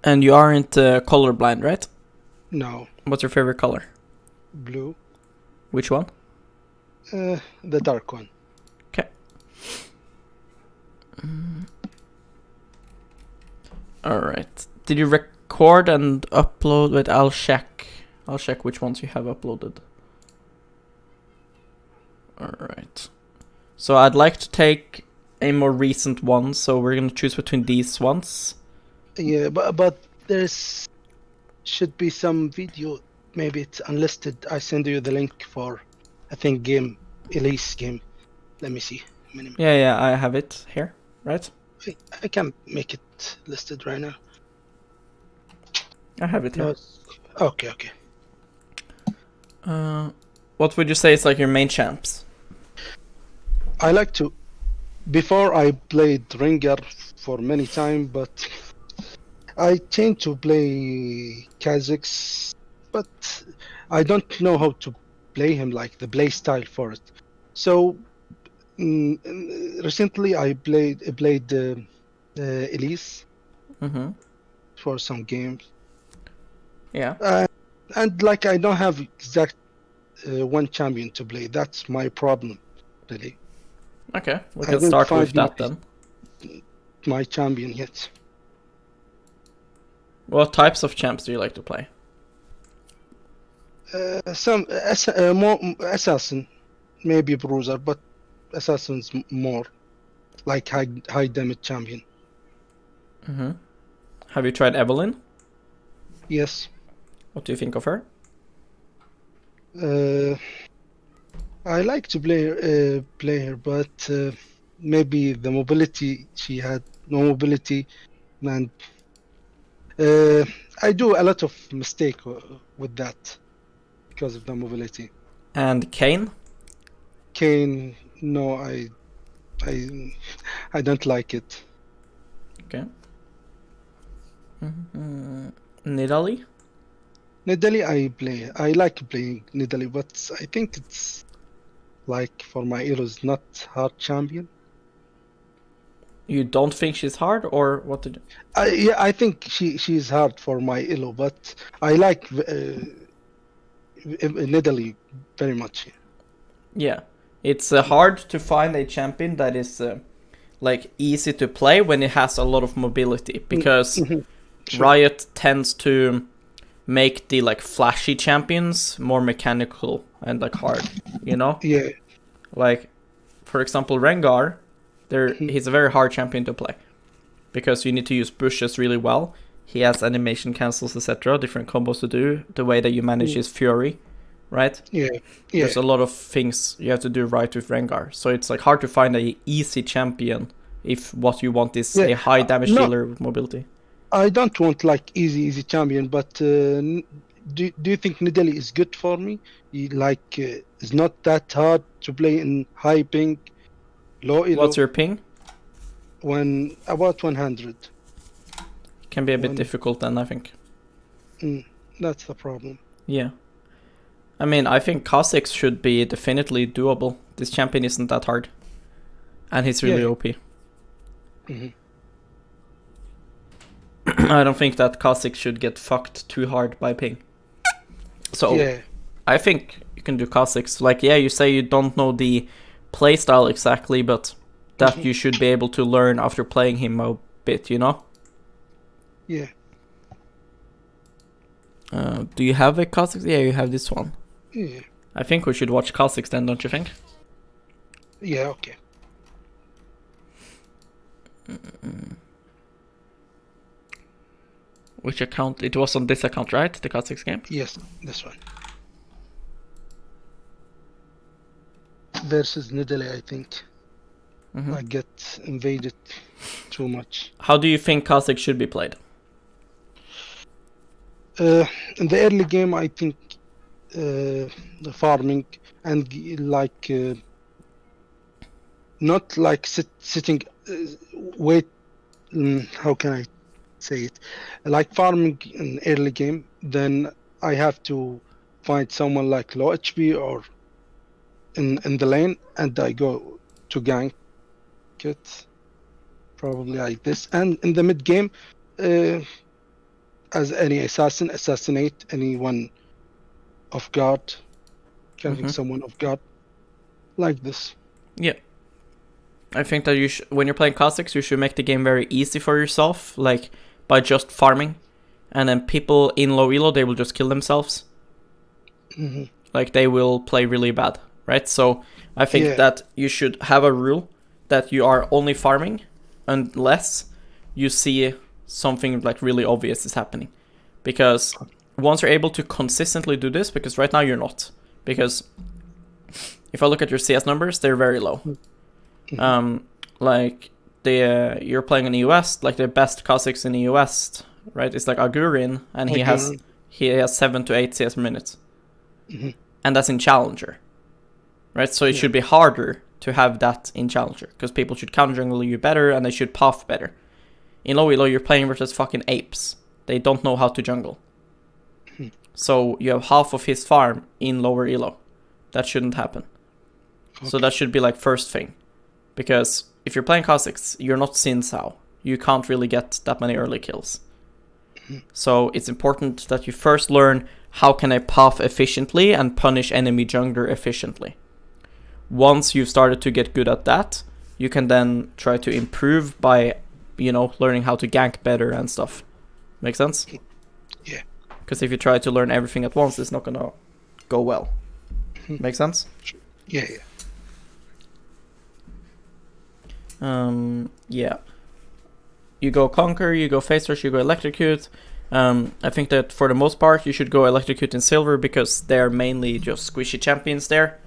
And you aren't colorblind, right? No. What's your favorite color? Blue. Which one? The dark one. Okay. Alright. Did you record and upload? Wait, I'll check. I'll check which ones you have uploaded. Alright. So I'd like to take a more recent one, so we're gonna choose between these ones. Yeah, but there's should be some video. Maybe it's unlisted. I send you the link for, I think, Elise game. Let me see. Yeah, I have it here, right? I can make it listed right now. I have it here. No, okay. What would you say is like your main champs? I like to. Before I played Ringer for many time, but I tend to play Kha'Zix, but I don't know how to play him, like the play style for it. So recently I played Elise for some games. Yeah. And like I don't have exact one champion to play. That's my problem, really. Okay, we can start with that then. My champion yet. What types of champs do you like to play? Some more assassin, maybe bruiser, but assassins more like high damage champion. Have you tried Evelynn? Yes. What do you think of her? I like to play her, but maybe the mobility, she had no mobility, and I do a lot of mistake with that because of the mobility. And Kayn? Kayn, no, I don't like it. Okay. Nidalee? Nidalee I like playing Nidalee, but I think it's like for my heroes not hard champion. You don't think she's hard, or what did you... Yeah, I think she's hard for my elo, but I like Nidalee very much. Yeah, it's hard to find a champion that is like easy to play when it has a lot of mobility, because Sure. Riot tends to make the like flashy champions more mechanical and like hard, you know? Yeah. Like, for example, Rengar, he's a very hard champion to play because you need to use bushes really well. He has animation cancels, etc., different combos to do, the way that you manage his fury, right? Yeah. There's a lot of things you have to do right with Rengar, so it's like hard to find a easy champion if what you want is a high damage dealer with mobility. I don't want like easy champion, but do you think Nidalee is good for me? Like it's not that hard to play in high ping, low elo. What's your ping? About 100. Can be a bit difficult then, I think. That's the problem. Yeah. I mean, I think Kha'Zix should be definitely doable. This champion isn't that hard. And he's really OP. I don't think that Kha'Zix should get fucked too hard by ping. So, I think you can do Kha'Zix. Like, yeah, you say you don't know the playstyle exactly, but that you should be able to learn after playing him a bit, you know? Yeah. Do you have a Kha'Zix? Yeah, you have this one. Yeah. I think we should watch Kha'Zix then, don't you think? Yeah, okay. Which account? It was on this account, right? The Kha'Zix game? Yes, this one. Versus Nidalee, I think. I get invaded too much. How do you think Kha'Zix should be played? In the early game, I think the farming and like not like sitting wait. How can I say it? Like farming in early game, then I have to find someone like low HP or in the lane, and I go to gank it, probably like this. And in the mid game, as any assassin, assassinate anyone of God, killing someone of God, like this. Yeah. I think that when you're playing Kha'Zix, you should make the game very easy for yourself, like by just farming, and then people in low elo, they will just kill themselves. Like they will play really bad, right? So I think that you should have a rule that you are only farming unless you see something like really obvious is happening. Because once you're able to consistently do this, because right now you're not, because if I look at your CS numbers, they're very low. Like you're playing in the US, like the best Kha'Zix in the US, right? It's like Agurin, and he has 7 to 8 CS per minute, and that's in Challenger, right? So it should be harder to have that in Challenger, because people should counter jungle you better, and they should path better. In low elo, you're playing versus fucking apes. They don't know how to jungle. So you have half of his farm in lower elo. That shouldn't happen. So that should be like first thing. Because if you're playing Kha'Zix, you're not Xin Zhao. You can't really get that many early kills. So it's important that you first learn how can I path efficiently and punish enemy jungler efficiently. Once you've started to get good at that, you can then try to improve by, learning how to gank better and stuff. Make sense? Yeah. Because if you try to learn everything at once, it's not gonna go well. Make sense? Yeah. Yeah. You go Conquer, you go Phase Rush, you go Electrocute. I think that for the most part, you should go Electrocute in Silver because they're mainly just squishy champions there.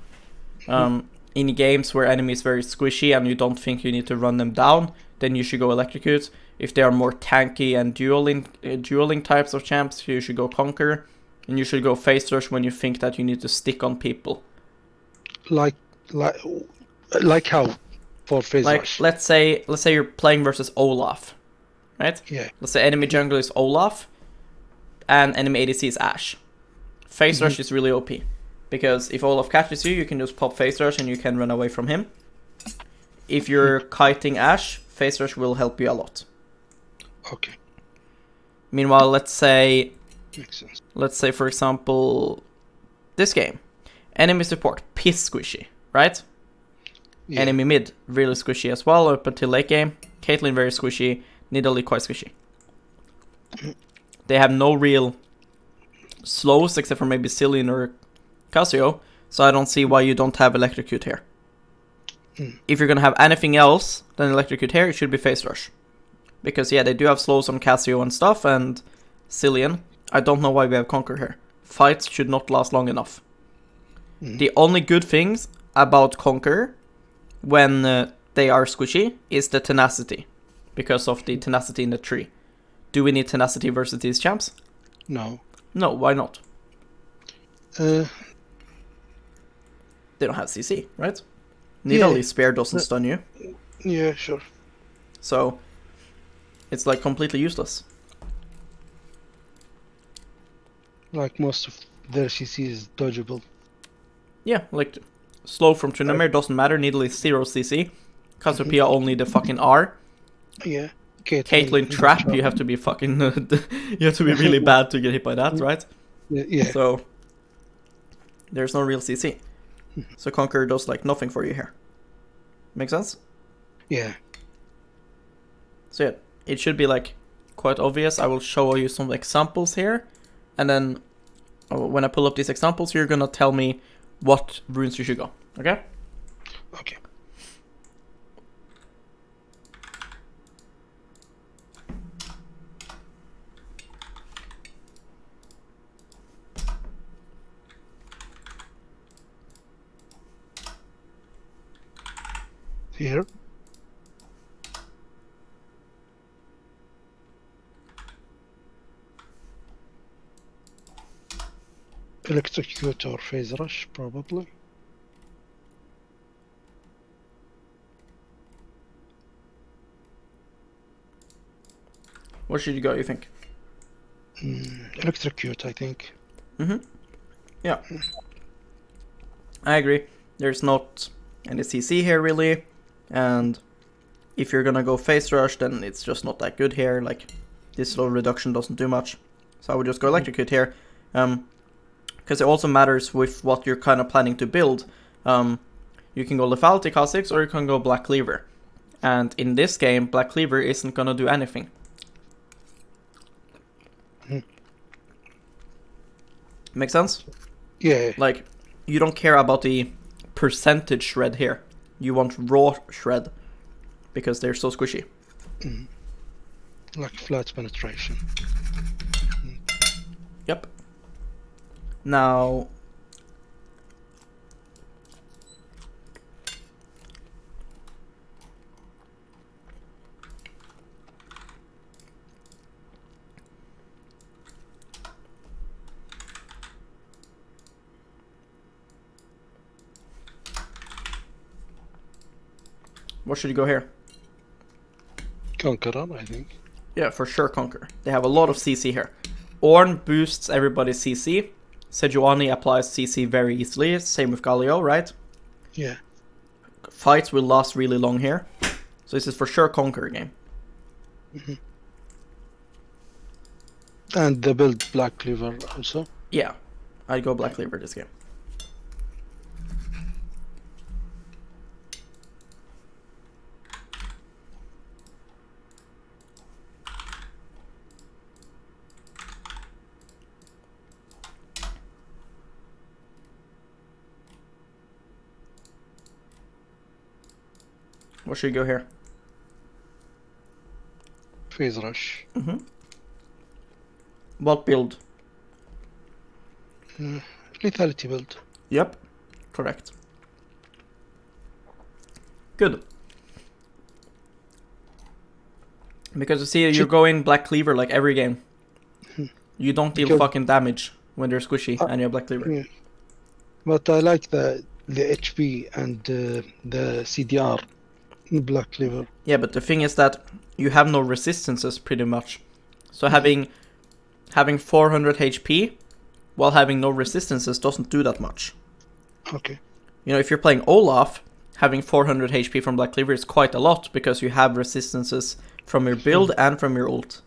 In games where enemy is very squishy and you don't think you need to run them down, then you should go Electrocute. If they are more tanky and dueling types of champs, you should go Conquer. And you should go Phase Rush when you think that you need to stick on people. Like how? For Phase Rush? Let's say you're playing versus Olaf, right? Yeah. Let's say enemy jungle is Olaf, and enemy ADC is Ashe. Phase Rush is really OP, because if Olaf catches you, you can just pop Phase Rush and you can run away from him. If you're kiting Ashe, Phase Rush will help you a lot. Okay. Meanwhile, let's say Makes sense. Let's say, for example, this game. Enemy support, piss squishy, right? Yeah. Enemy mid, really squishy as well up until late game. Caitlyn very squishy, Nidalee quite squishy. They have no real slows except for maybe Cillian or Cassio, so I don't see why you don't have Electrocute here. If you're gonna have anything else than Electrocute here, it should be Phase Rush. Because yeah, they do have slows on Cassio and stuff, and Cillian. I don't know why we have Conquer here. Fights should not last long enough. The only good things about Conquer when they are squishy is the tenacity. Because of the tenacity in the tree. Do we need tenacity versus these champs? No. No, why not? They don't have CC, right? Nidalee's spear doesn't stun you. Yeah, sure. So, it's like completely useless. Like most of their CC is dodgeable. Yeah, like slow from Tryndamere doesn't matter. Nidalee 0 CC. Cassiopeia only the fucking R. Yeah. Caitlyn trap. You have to be fucking. You have to be really bad to get hit by that, right? Yeah. So there's no real CC. So Conquer does like nothing for you here. Make sense? Yeah. So yeah, it should be like quite obvious. I will show you some examples here. And then when I pull up these examples, you're gonna tell me what runes you should go. Okay? Okay. Here. Electrocute or Phase Rush, probably. Where should you go, you think? Electrocute, I think. Yeah. I agree. There's not any CC here, really. And if you're gonna go Phase Rush, then it's just not that good here. Like, this slow reduction doesn't do much. So I would just go Electrocute here. Because it also matters with what you're kind of planning to build. You can go Lethality Kha'Zix or you can go Black Cleaver. And in this game, Black Cleaver isn't gonna do anything. Make sense? Yeah. Like, you don't care about the percentage shred here. You want raw shred. Because they're so squishy. Like flat penetration. Yep. Now... what should you go here? Conqueror, I think. Yeah, for sure Conquer. They have a lot of CC here. Ornn boosts everybody's CC. Sejuani applies CC very easily. Same with Galio, right? Yeah. Fights will last really long here. So this is for sure Conquer game. And they build Black Cleaver also. Yeah, I'd go Black Cleaver this game. What should you go here? Phase Rush. What build? Lethality build. Yep, correct. Good. Because you see, you're going Black Cleaver like every game. You don't deal fucking damage when they're squishy and you have Black Cleaver. Yeah. But I like the HP and the CDR in Black Cleaver. Yeah, but the thing is that you have no resistances pretty much. So having 400 HP while having no resistances doesn't do that much. Okay. You know, if you're playing Olaf, having 400 HP from Black Cleaver is quite a lot because you have resistances from your build and from your ult.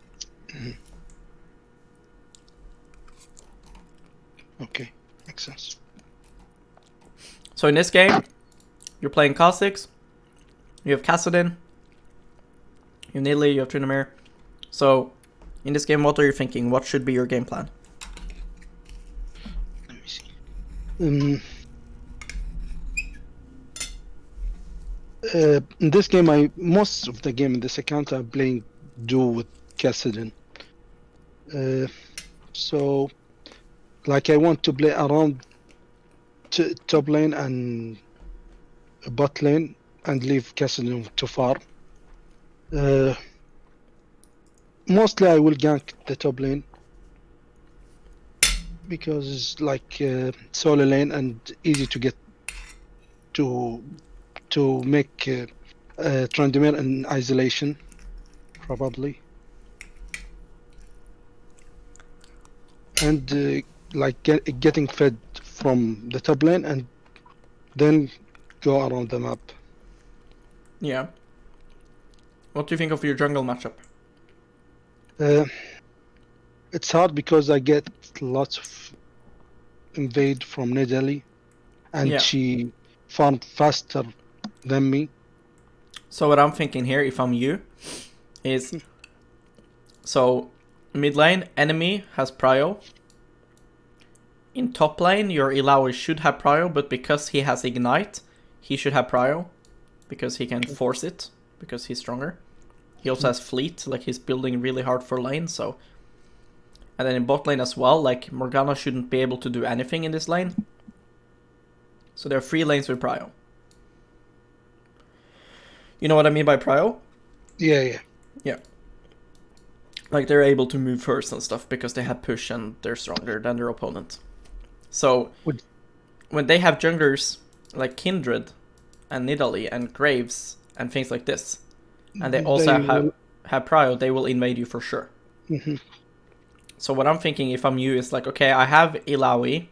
Okay, makes sense. So in this game, you're playing Kha'Zix, you have Kassadin, you have Nidalee, you have Tryndamere. So in this game, what are you thinking? What should be your game plan? Let me see. In this game, most of the game in this account I'm playing duo with Kassadin. So, like, I want to play around top lane and bot lane and leave Kassadin to farm. Mostly, I will gank the top lane because it's like solo lane and easy to get to make Tryndamere in isolation, probably. And like getting fed from the top lane and then go around the map. Yeah. What do you think of your jungle matchup? It's hard because I get lots of invade from Nidalee and she farmed faster than me. So what I'm thinking here, if I'm you, is... So, mid lane, enemy has prio. In top lane, your Illaoi should have prio, but because he has ignite, he should have prio. Because he can force it, because he's stronger. He also has fleet, like he's building really hard for lane, so... And then in bot lane as well, like Morgana shouldn't be able to do anything in this lane. So there are 3 lanes with prio. You know what I mean by prio? Yeah. Like they're able to move first and stuff because they have push and they're stronger than their opponent. So when they have junglers like Kindred and Nidalee and Graves and things like this, and they also have prio, they will invade you for sure. So what I'm thinking if I'm you is like, okay, I have Illaoi,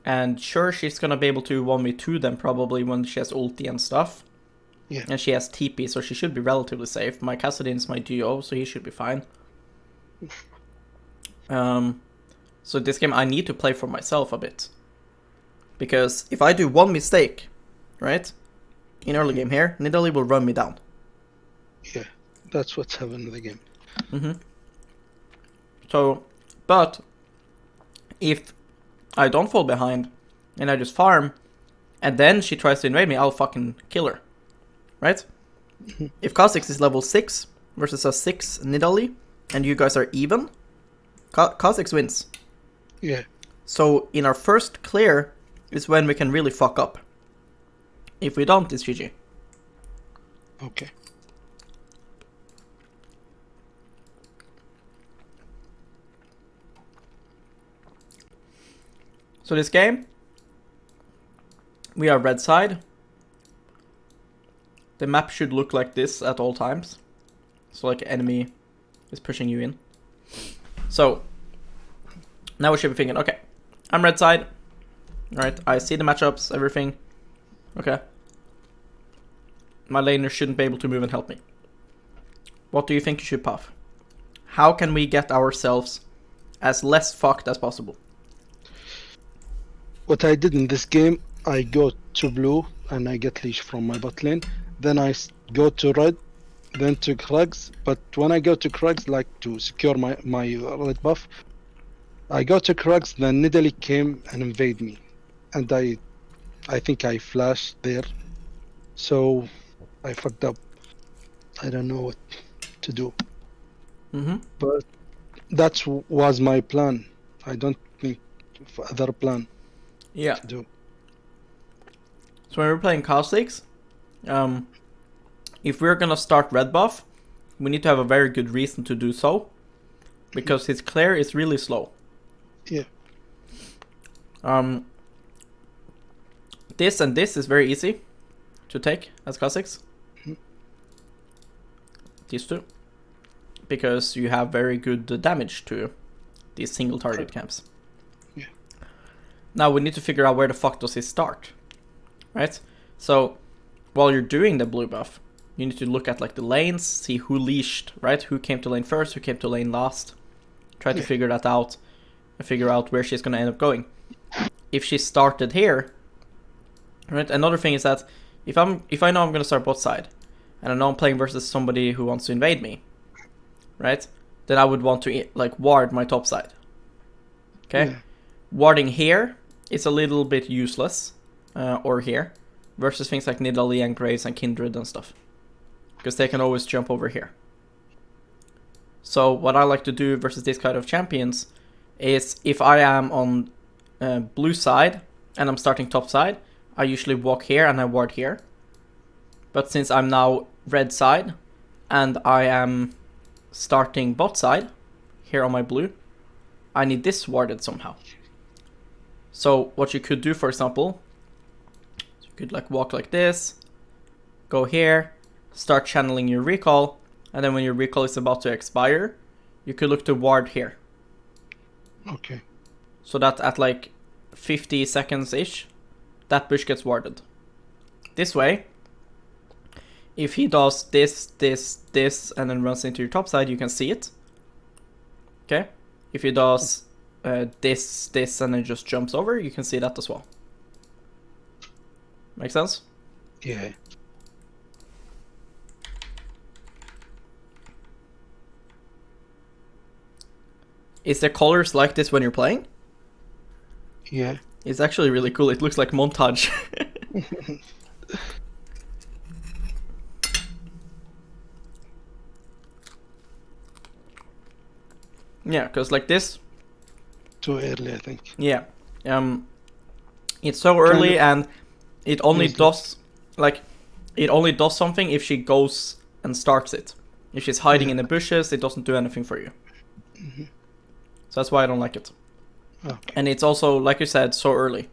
and sure she's gonna be able to 1v2 them probably when she has ulti and stuff. Yeah. And she has TP, so she should be relatively safe. My Kassadin is my duo, so he should be fine. So this game I need to play for myself a bit. Because if I do one mistake, right, in early game here, Nidalee will run me down. Yeah, that's what's happened in the game. So, but if I don't fall behind and I just farm, and then she tries to invade me, I'll fucking kill her. Right? If Kha'Zix is level 6 versus a 6 Nidalee, and you guys are even, Kha'Zix wins. Yeah. So in our first clear is when we can really fuck up. If we don't, it's GG. Okay. So this game, we are red side. The map should look like this at all times. So like enemy is pushing you in. So now we should be thinking, okay, I'm red side. Alright, I see the matchups, everything. Okay. My laner shouldn't be able to move and help me. What do you think you should puff? How can we get ourselves as less fucked as possible? What I did in this game, I go to blue and I get leash from my bot lane. Then I go to red, then to Krugs. But when I go to Krugs, like to secure my red buff, I go to Krugs, then Nidalee came and invade me. And I think I flashed there. So I fucked up. I don't know what to do. But that was my plan. I don't think of other plan. Yeah. To do. So when we're playing Kha'Zix, if we're gonna start red buff, we need to have a very good reason to do so, because his clear is really slow. Yeah. This and this is very easy to take as Kha'Zix. These two, because you have very good damage to these single target camps. Yeah. Now we need to figure out where the fuck does he start, right? So while you're doing the blue buff, you need to look at like the lanes, see who leashed, right? Who came to lane first, who came to lane last. Try to figure that out and figure out where she's gonna end up going. If she started here, right? Another thing is that if I know I'm gonna start bot side, and I know I'm playing versus somebody who wants to invade me, right? Then I would want to like ward my top side. Okay, yeah. Warding here is a little bit useless, or here, versus things like Nidalee and Graves and Kindred and stuff, because they can always jump over here. So what I like to do versus this kind of champions is if I am on blue side and I'm starting top side, I usually walk here and I ward here. But since I'm now red side and I am starting bot side here on my blue, I need this warded somehow. So what you could do, for example, you could like walk like this, go here, start channeling your recall, and then when your recall is about to expire, you could look to ward here. Okay. So that at like 50 seconds ish, that bush gets warded. This way, if he does this, this, this, and then runs into your top side, you can see it. Okay? If he does this, this, and then just jumps over, you can see that as well. Make sense? Yeah. Is there colors like this when you're playing? Yeah. It's actually really cool. It looks like montage. Yeah, because like this. Too early, I think. Yeah. It's so early and it only does like it only does something if she goes and starts it. If she's hiding in the bushes, it doesn't do anything for you. So that's why I don't like it. Okay. And it's also, like you said, so early.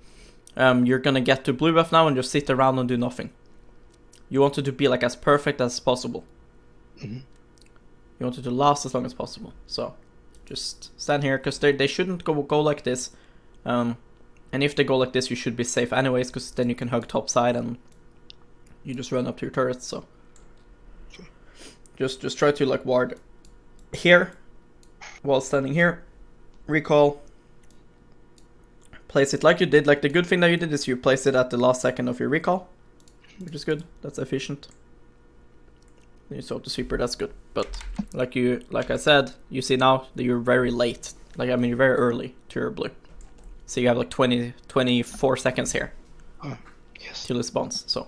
You're gonna get to blue buff now and just sit around and do nothing. You want it to be like as perfect as possible. You want it to last as long as possible. So just stand here, because they shouldn't go like this. And if they go like this, you should be safe anyways, because then you can hug top side and you just run up to your turrets. So just try to like ward here while standing here, recall. Place it like you did. Like the good thing that you did is you placed it at the last second of your recall, which is good. That's efficient. Then you swap the sweeper. That's good. But like I said, you see now that you're very late. Like I mean, you're very early to your blue. So you have like 24 seconds here. Yes. Till it spawns. So,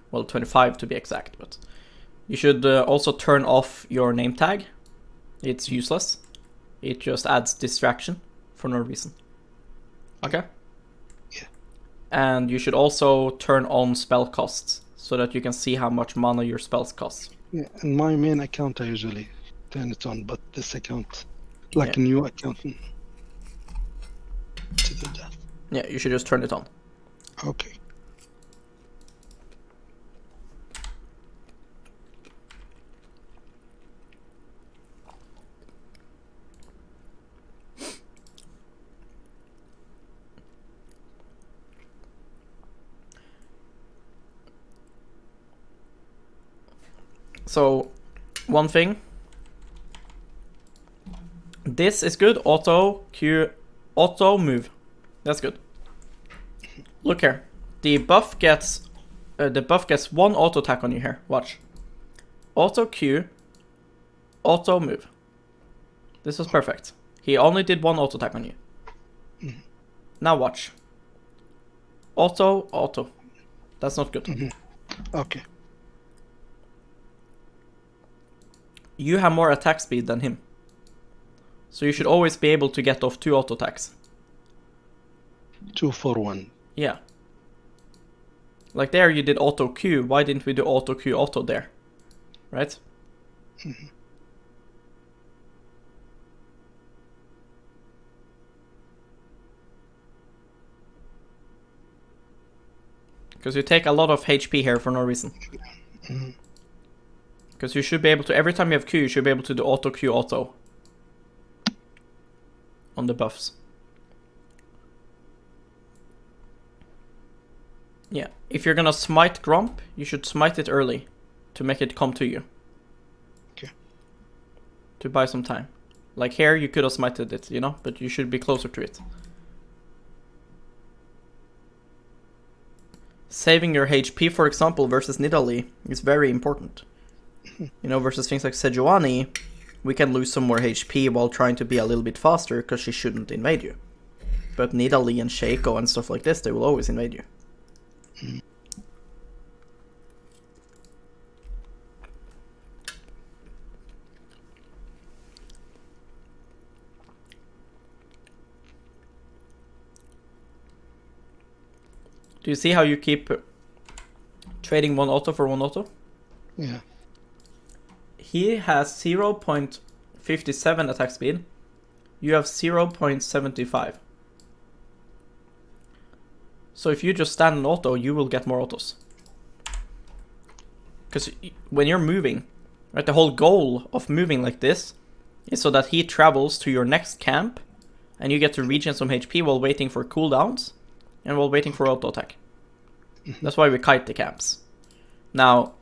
well, 25 to be exact. But you should also turn off your name tag. It's useless. It just adds distraction for no reason. Okay? Yeah. And you should also turn on spell costs so that you can see how much mana your spells cost. Yeah, in my main account I usually turn it on, but this account, like Yeah. a new account, to do that. Yeah, you should just turn it on. Okay. So, one thing. This is good. Auto move. That's good. Look here. The buff gets one auto attack on you here. Watch. Auto Q. Auto move. This was perfect. He only did one auto attack on you. Now watch. Auto. That's not good. Okay. You have more attack speed than him. So you should always be able to get off 2 auto attacks. 2 for 1. Yeah. Like there you did auto Q. Why didn't we do auto Q auto there? Right? Because you take a lot of HP here for no reason. Because you should be able to, every time you have Q, you should be able to do auto Q auto. On the buffs. Yeah, if you're gonna smite Gromp, you should smite it early. To make it come to you. Okay. To buy some time. Like here, you could have smited it, you know? But you should be closer to it. Saving your HP, for example, versus Nidalee is very important. You know, versus things like Sejuani, we can lose some more HP while trying to be a little bit faster because she shouldn't invade you. But Nidalee and Shaco and stuff like this, they will always invade you. Do you see how you keep trading one auto for one auto? Yeah. He has 0.57 attack speed. You have 0.75. So if you just stand an auto, you will get more autos. Because when you're moving, right, the whole goal of moving like this is so that he travels to your next camp and you get to regen some HP while waiting for cooldowns and while waiting for auto attack. That's why we kite the camps. Now,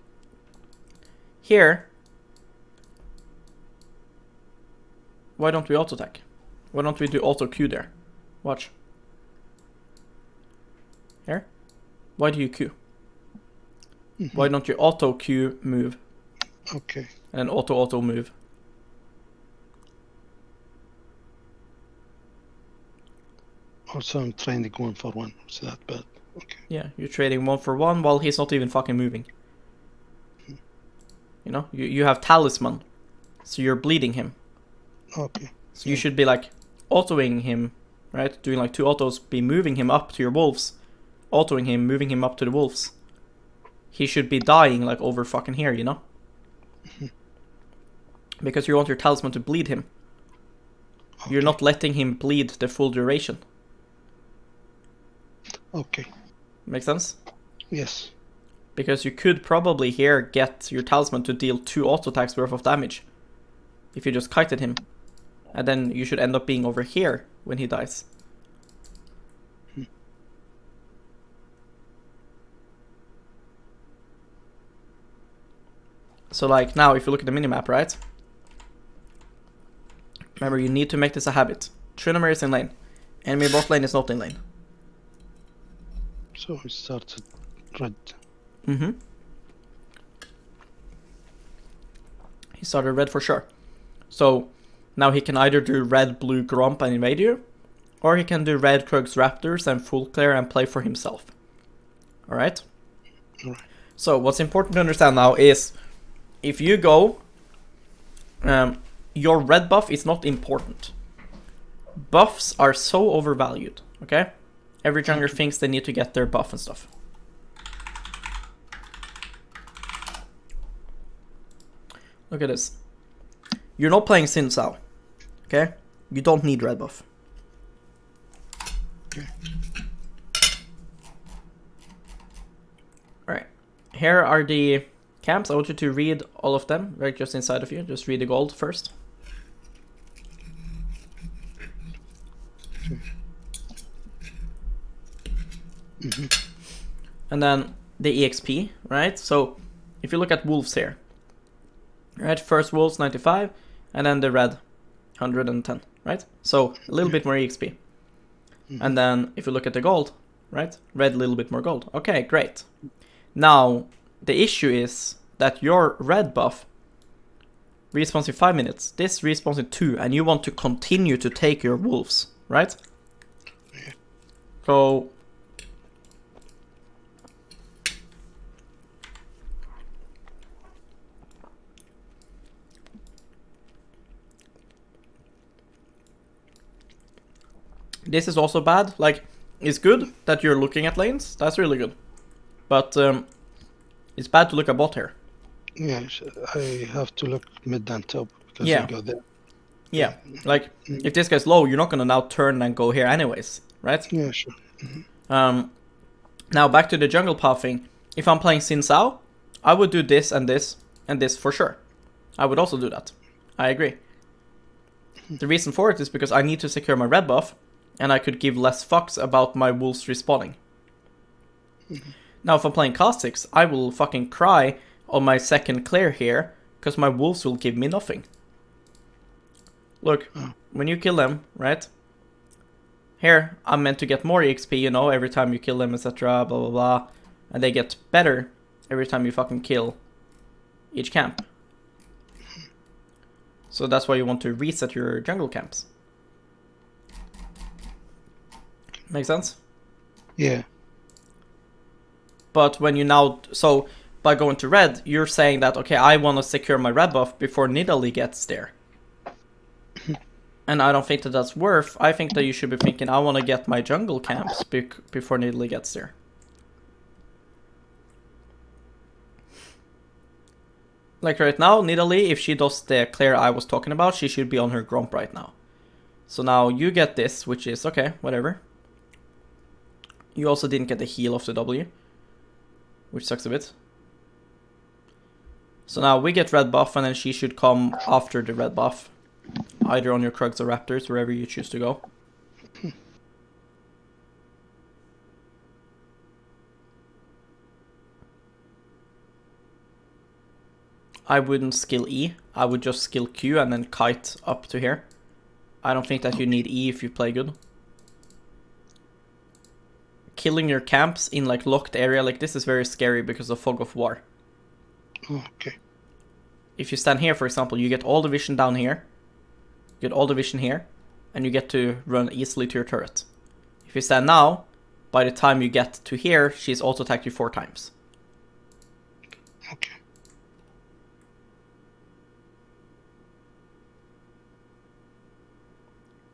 here, why don't we auto attack? Why don't we do auto Q there? Watch. Here. Why do you Q? Why don't you auto Q move? Okay. And auto move? Also, I'm training 1 for 1. Is that bad? Okay. Yeah, you're trading 1 for 1 while he's not even fucking moving. You know, you have talisman, so you're bleeding him. Okay. So you should be like autoing him, right? Doing like 2 autos, be moving him up to your wolves, autoing him, moving him up to the wolves. He should be dying like over fucking here, you know? Because you want your talisman to bleed him. Okay. You're not letting him bleed the full duration. Okay. Make sense? Yes. Because you could probably here get your talisman to deal 2 auto attacks worth of damage. If you just kited him. And then you should end up being over here when he dies. So like now if you look at the minimap, right? Remember, you need to make this a habit. Tryndamere is in lane. Enemy bot lane is not in lane. So he started red. Mm-hmm. He started red for sure. So now he can either do red, blue, Gromp and invade you, or he can do red, Krugs, Raptors and full clear and play for himself. Alright? Alright. So what's important to understand now is, if you go, your red buff is not important. Buffs are so overvalued, okay? Every jungler thinks they need to get their buff and stuff. Look at this. You're not playing Xin Zhao, okay? You don't need red buff. Okay. Alright. Here are the camps. I want you to read all of them, right just inside of you. Just read the gold first. Mm-hmm. And then the EXP, right? So if you look at wolves here, right? First wolves 95, and then the red 110, right? So a little bit more EXP. Mm-hmm. And then if you look at the gold, right? Red, a little bit more gold. Okay, great. Now the issue is that your red buff respawns in 5 minutes. This respawns in 2, and you want to continue to take your wolves, right? So this is also bad. Like, it's good that you're looking at lanes. That's really good. But it's bad to look at bot here. Yeah, I have to look mid and top because Yeah. I go there. Yeah, like, if this guy's low, you're not gonna now turn and go here anyways, right? Yeah, sure. Now back to the jungle pathing. If I'm playing Xin Zhao, I would do this and this and this for sure. I would also do that. I agree. The reason for it is because I need to secure my red buff, and I could give less fucks about my wolves respawning. Now if I'm playing Kha'Zix, I will fucking cry on my second clear here, because my wolves will give me nothing. Look, when you kill them, right? Here, I'm meant to get more EXP, you know, every time you kill them, etc, blah blah blah. And they get better every time you fucking kill each camp. So that's why you want to reset your jungle camps. Make sense? Yeah. But when you now, so by going to red, you're saying that, okay, I want to secure my red buff before Nidalee gets there. And I don't think that that's worth. I think that you should be thinking, I want to get my jungle camps before Nidalee gets there. Like right now, Nidalee, if she does the clear I was talking about, she should be on her Gromp right now. So now you get this, which is, okay, whatever. You also didn't get the heal of the W, which sucks a bit. So now we get red buff, and then she should come after the red buff. Either on your Krugs or Raptors, wherever you choose to go. I wouldn't skill E. I would just skill Q and then kite up to here. I don't think that you need E if you play good. Killing your camps in like locked area like this is very scary because of Fog of War. Okay. If you stand here, for example, you get all the vision down here. You get all the vision here. And you get to run easily to your turret. If you stand now, by the time you get to here, she's auto-attacked you 4 times. Okay.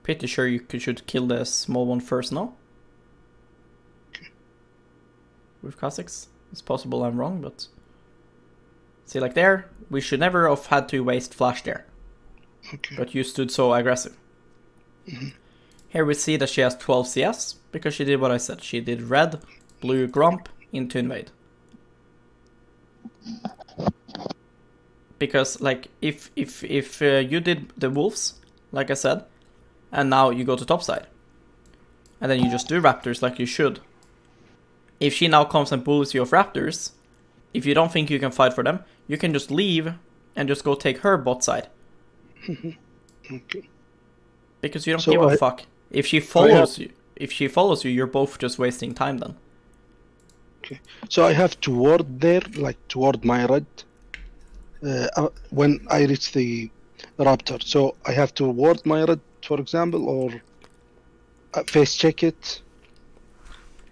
Pretty sure you should kill the small one first now. Okay. With Kha'Zix. It's possible I'm wrong, but... See, like there, we should never have had to waste flash there. Okay. But you stood so aggressive. Here we see that she has 12 CS, because she did what I said. She did red, blue, Gromp, into invade. Because, like, if you did the wolves, like I said, and now you go to topside, and then you just do Raptors like you should. If she now comes and bullies you off Raptors, if you don't think you can fight for them, you can just leave and just go take her bot side. Okay. Because you don't give a fuck. If she follows you, you're both just wasting time then. Okay. So I have to ward there, like toward my red, when I reach the raptor. So I have to ward my red, for example, or face check it.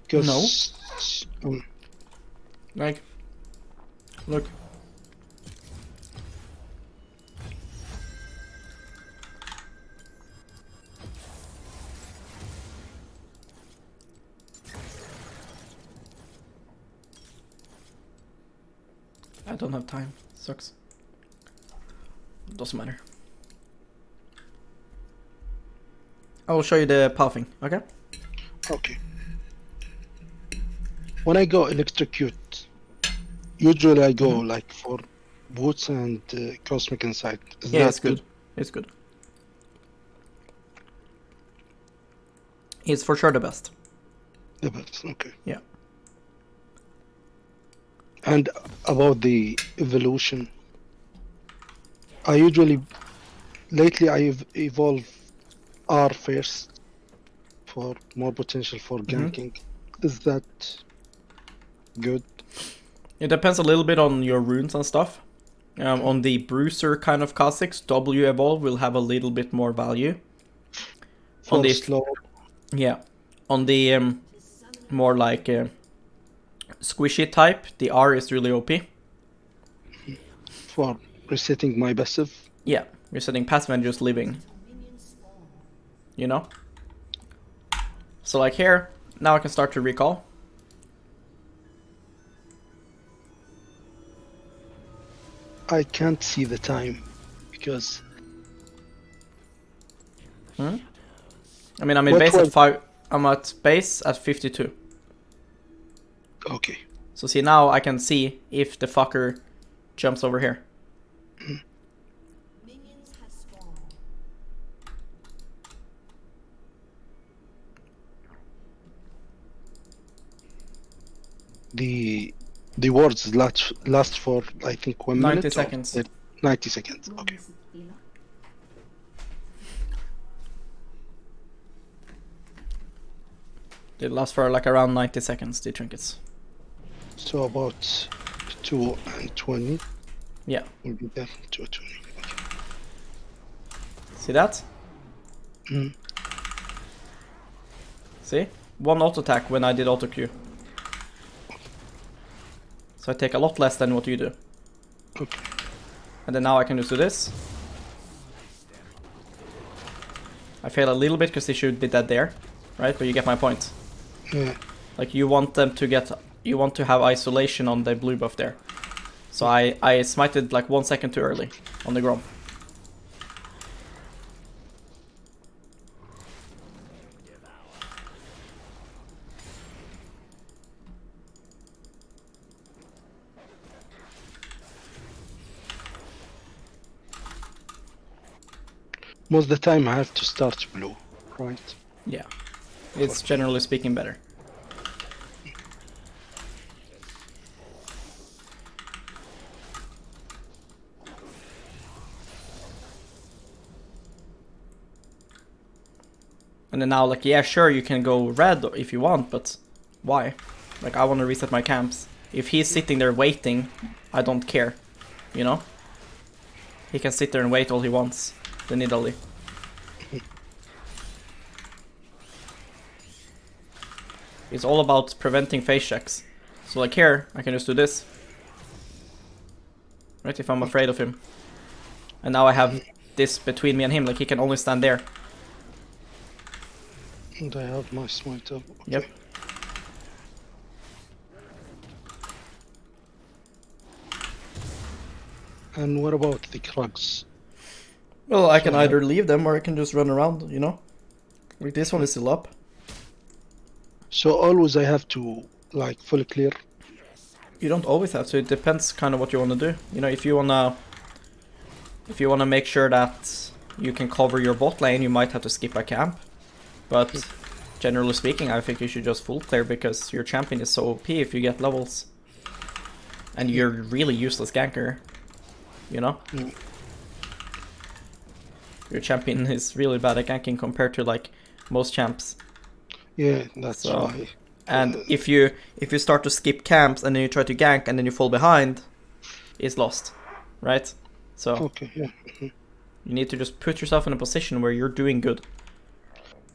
Because like, look. I don't have time. Sucks. Doesn't matter. I will show you the pathing, okay? Okay. When I go electrocute, usually I go like for boots and cosmic insight. Yeah, it's good. It's good. He's for sure the best. The best, okay. Yeah. And about the evolution, I usually, lately I evolve R first for more potential for ganking. Is that good? It depends a little bit on your runes and stuff. On the bruiser kind of Kha'Zix, W evolve will have a little bit more value. For the slow. Yeah. On the more like squishy type, the R is really OP. For resetting my passive? Yeah, resetting passive and just living. You know? So like here, now I can start to recall. I can't see the time because... I mean, I'm in base at 5. I'm at base at 52. Okay. So see, now I can see if the fucker jumps over here. The words last for I think 1 minute. 90 seconds. 90 seconds. Okay. They last for like around 90 seconds, the trinkets. So about 2:20. Yeah. We'll be there 2:20. Okay. See that? See? One auto attack when I did auto Q. So I take a lot less than what you do. Okay. And then now I can just do this. I fail a little bit because they should be dead there, right? But you get my point. Yeah. Like you want them to get, you want to have isolation on the blue buff there. So I smited like 1 second too early on the Grom. Most of the time I have to start blue, right? Yeah. It's generally speaking better. And then now, like, yeah, sure, you can go red if you want, but why? Like, I want to reset my camps. If he's sitting there waiting, I don't care, you know? He can sit there and wait all he wants, the Nidalee. It's all about preventing face checks. So like here, I can just do this. Right, if I'm afraid of him. And now I have this between me and him, like he can only stand there. And I have my smite up. Okay. Yep. And what about the Krugs? Well, I can either leave them or I can just run around, you know? Like this one is still up. So always I have to, like, fully clear? You don't always have to, it depends kind of what you want to do. You know, if you wanna make sure that you can cover your bot lane, you might have to skip a camp. But generally speaking, I think you should just full clear because your champion is so OP if you get levels. And you're really useless ganker, you know? your champion is really bad at ganking compared to like most champs. Yeah, that's why. And if you start to skip camps and then you try to gank and then you fall behind, it's lost, right? So okay, yeah. You need to just put yourself in a position where you're doing good.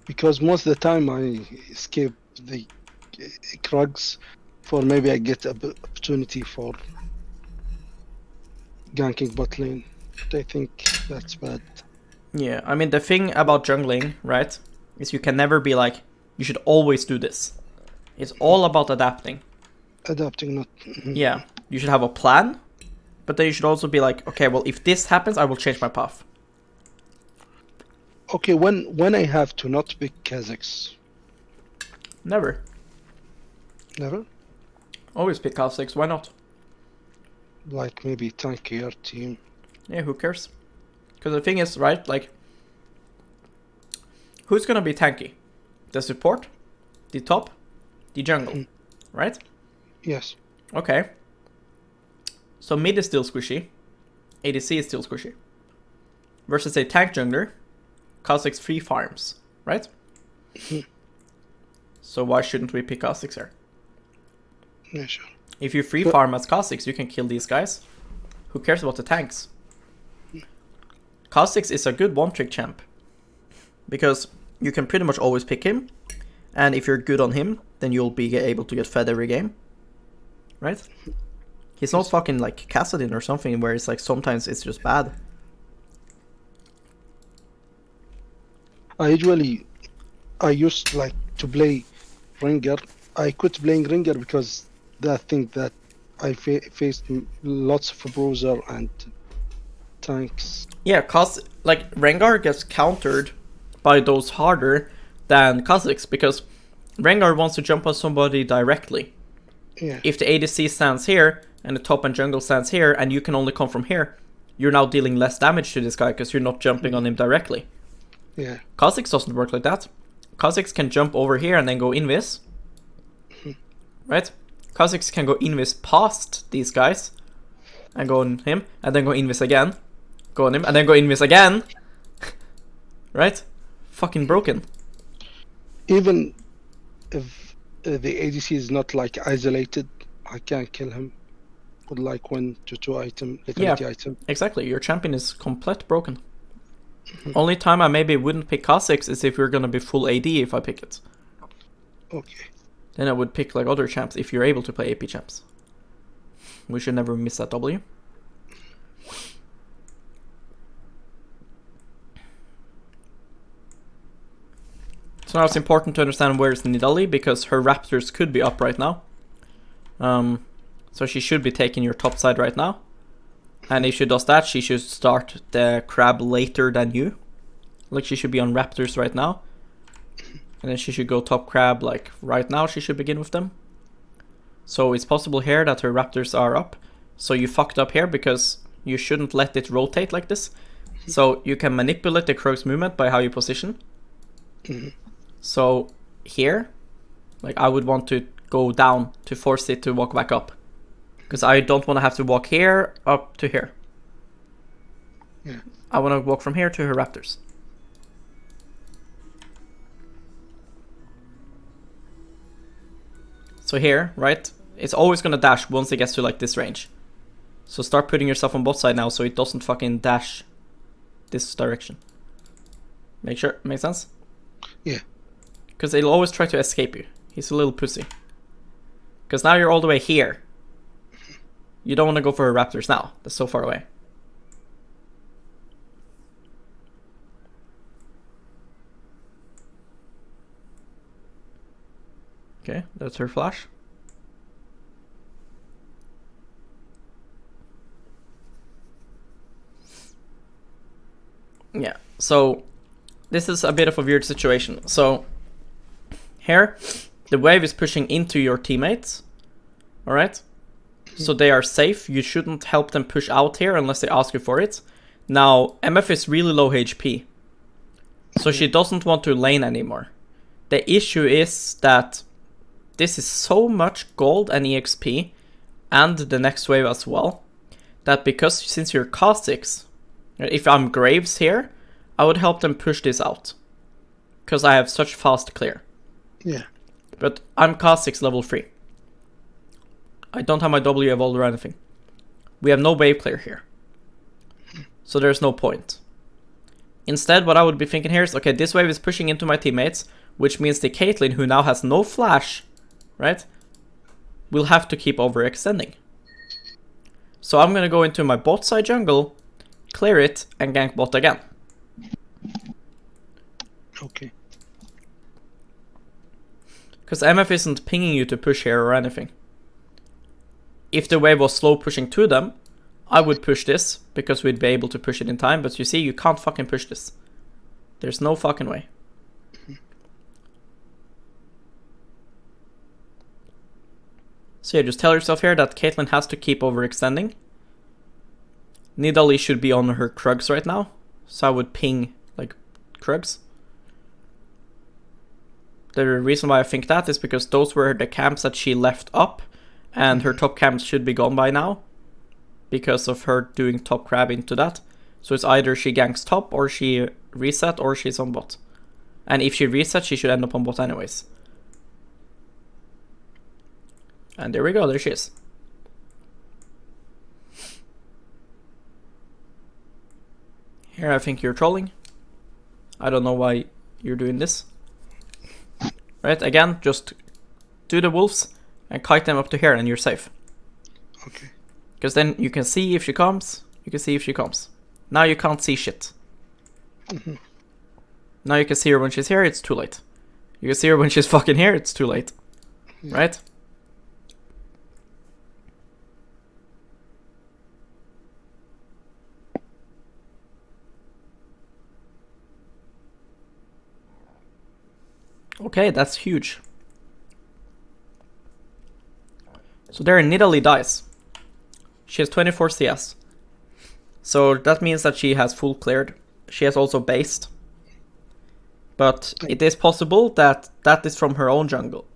Because most of the time I skip the Krugs for maybe I get an opportunity for ganking bot lane. I think that's bad. Yeah, I mean the thing about jungling, right, is you can never be like, you should always do this. It's all about adapting. Adapting, not... Yeah, you should have a plan, but then you should also be like, okay, well, if this happens, I will change my path. Okay, when I have to not pick Kha'Zix? Never. Never? Always pick Kha'Zix, why not? Like maybe tankier team. Yeah, who cares? Because the thing is, right, like, who's gonna be tanky? The support? The top? The jungle? Right? Yes. Okay. So mid is still squishy. ADC is still squishy. Versus a tank jungler, Kha'Zix free farms, right? So why shouldn't we pick Kha'Zix here? Yeah, sure. If you free farm as Kha'Zix, you can kill these guys. Who cares about the tanks? Kha'Zix is a good one-trick champ. Because you can pretty much always pick him. And if you're good on him, then you'll be able to get fed every game. Right? He's not fucking like Kassadin or something where it's like sometimes it's just bad. I used like to play Ringer. I quit playing Ringer because I think that I faced lots of bruiser and tanks. Yeah, cause like Rengar gets countered by those harder than Kha'Zix because Rengar wants to jump on somebody directly. Yeah. If the ADC stands here and the top and jungle stands here and you can only come from here, you're now dealing less damage to this guy because you're not jumping on him directly. Yeah. Kha'Zix doesn't work like that. Kha'Zix can jump over here and then go invis. Right? Kha'Zix can go invis past these guys and go on him and then go invis again. Go on him and then go invis again. Right? Fucking broken. Even if the ADC is not like isolated, I can kill him with like 1 to 2 item, lethality item. Exactly. Your champion is complete broken. Only time I maybe wouldn't pick Kha'Zix is if you're gonna be full AD if I pick it. Okay. Then I would pick like other champs if you're able to play AP champs. We should never miss that W. So now it's important to understand where's Nidalee because her Raptors could be up right now. So she should be taking your top side right now. And if she does that, she should start the crab later than you. Like she should be on Raptors right now. And then she should go top crab like right now, she should begin with them. So it's possible here that her Raptors are up. So you fucked up here because you shouldn't let it rotate like this. So you can manipulate the Krug's movement by how you position. So here, like I would want to go down to force it to walk back up. Because I don't want to have to walk here up to here. Yeah. I want to walk from here to her Raptors. So here, right, it's always going to dash once it gets to like this range. So start putting yourself on bot side now so it doesn't fucking dash this direction. Make sense? Yeah. Because it'll always try to escape you. He's a little pussy. Because now you're all the way here. You don't want to go for her Raptors now. That's so far away. Okay, that's her flash. Yeah, so this is a bit of a weird situation. So here, the wave is pushing into your teammates. Alright? So they are safe. You shouldn't help them push out here unless they ask you for it. Now, MF is really low HP. So she doesn't want to lane anymore. The issue is that this is so much gold and EXP, and the next wave as well, that because since you're Kha'Zix, if I'm Graves here, I would help them push this out. Because I have such fast clear. Yeah. But I'm Kha'Zix level 3. I don't have my W evolved or anything. We have no wave clear here. So there's no point. Instead, what I would be thinking here is, okay, this wave is pushing into my teammates, which means the Caitlyn, who now has no flash, right, will have to keep overextending. So I'm gonna go into my bot side jungle, clear it, and gank bot again. Okay. Because MF isn't pinging you to push here or anything. If the wave was slow pushing to them, I would push this, because we'd be able to push it in time, but you see, you can't fucking push this. There's no fucking way. So yeah, just tell yourself here that Caitlyn has to keep overextending. Nidalee should be on her Krugs right now, so I would ping, like, Krugs. The reason why I think that is because those were the camps that she left up, and her top camps should be gone by now, because of her doing top crab into that. So it's either she ganks top, or she reset, or she's on bot. And if she resets, she should end up on bot anyways. And there we go, there she is. Here I think you're trolling. I don't know why you're doing this. Right, again, just do the wolves and kite them up to here and you're safe. Okay. Because then you can see if she comes, you can see if she comes. Now you can't see shit. Now you can see her when she's here, it's too late. You can see her when she's fucking here, it's too late. Right? Okay, that's huge. So there Nidalee dies. She has 24 CS. So that means that she has full cleared. She has also based. But it is possible that that is from her own jungle.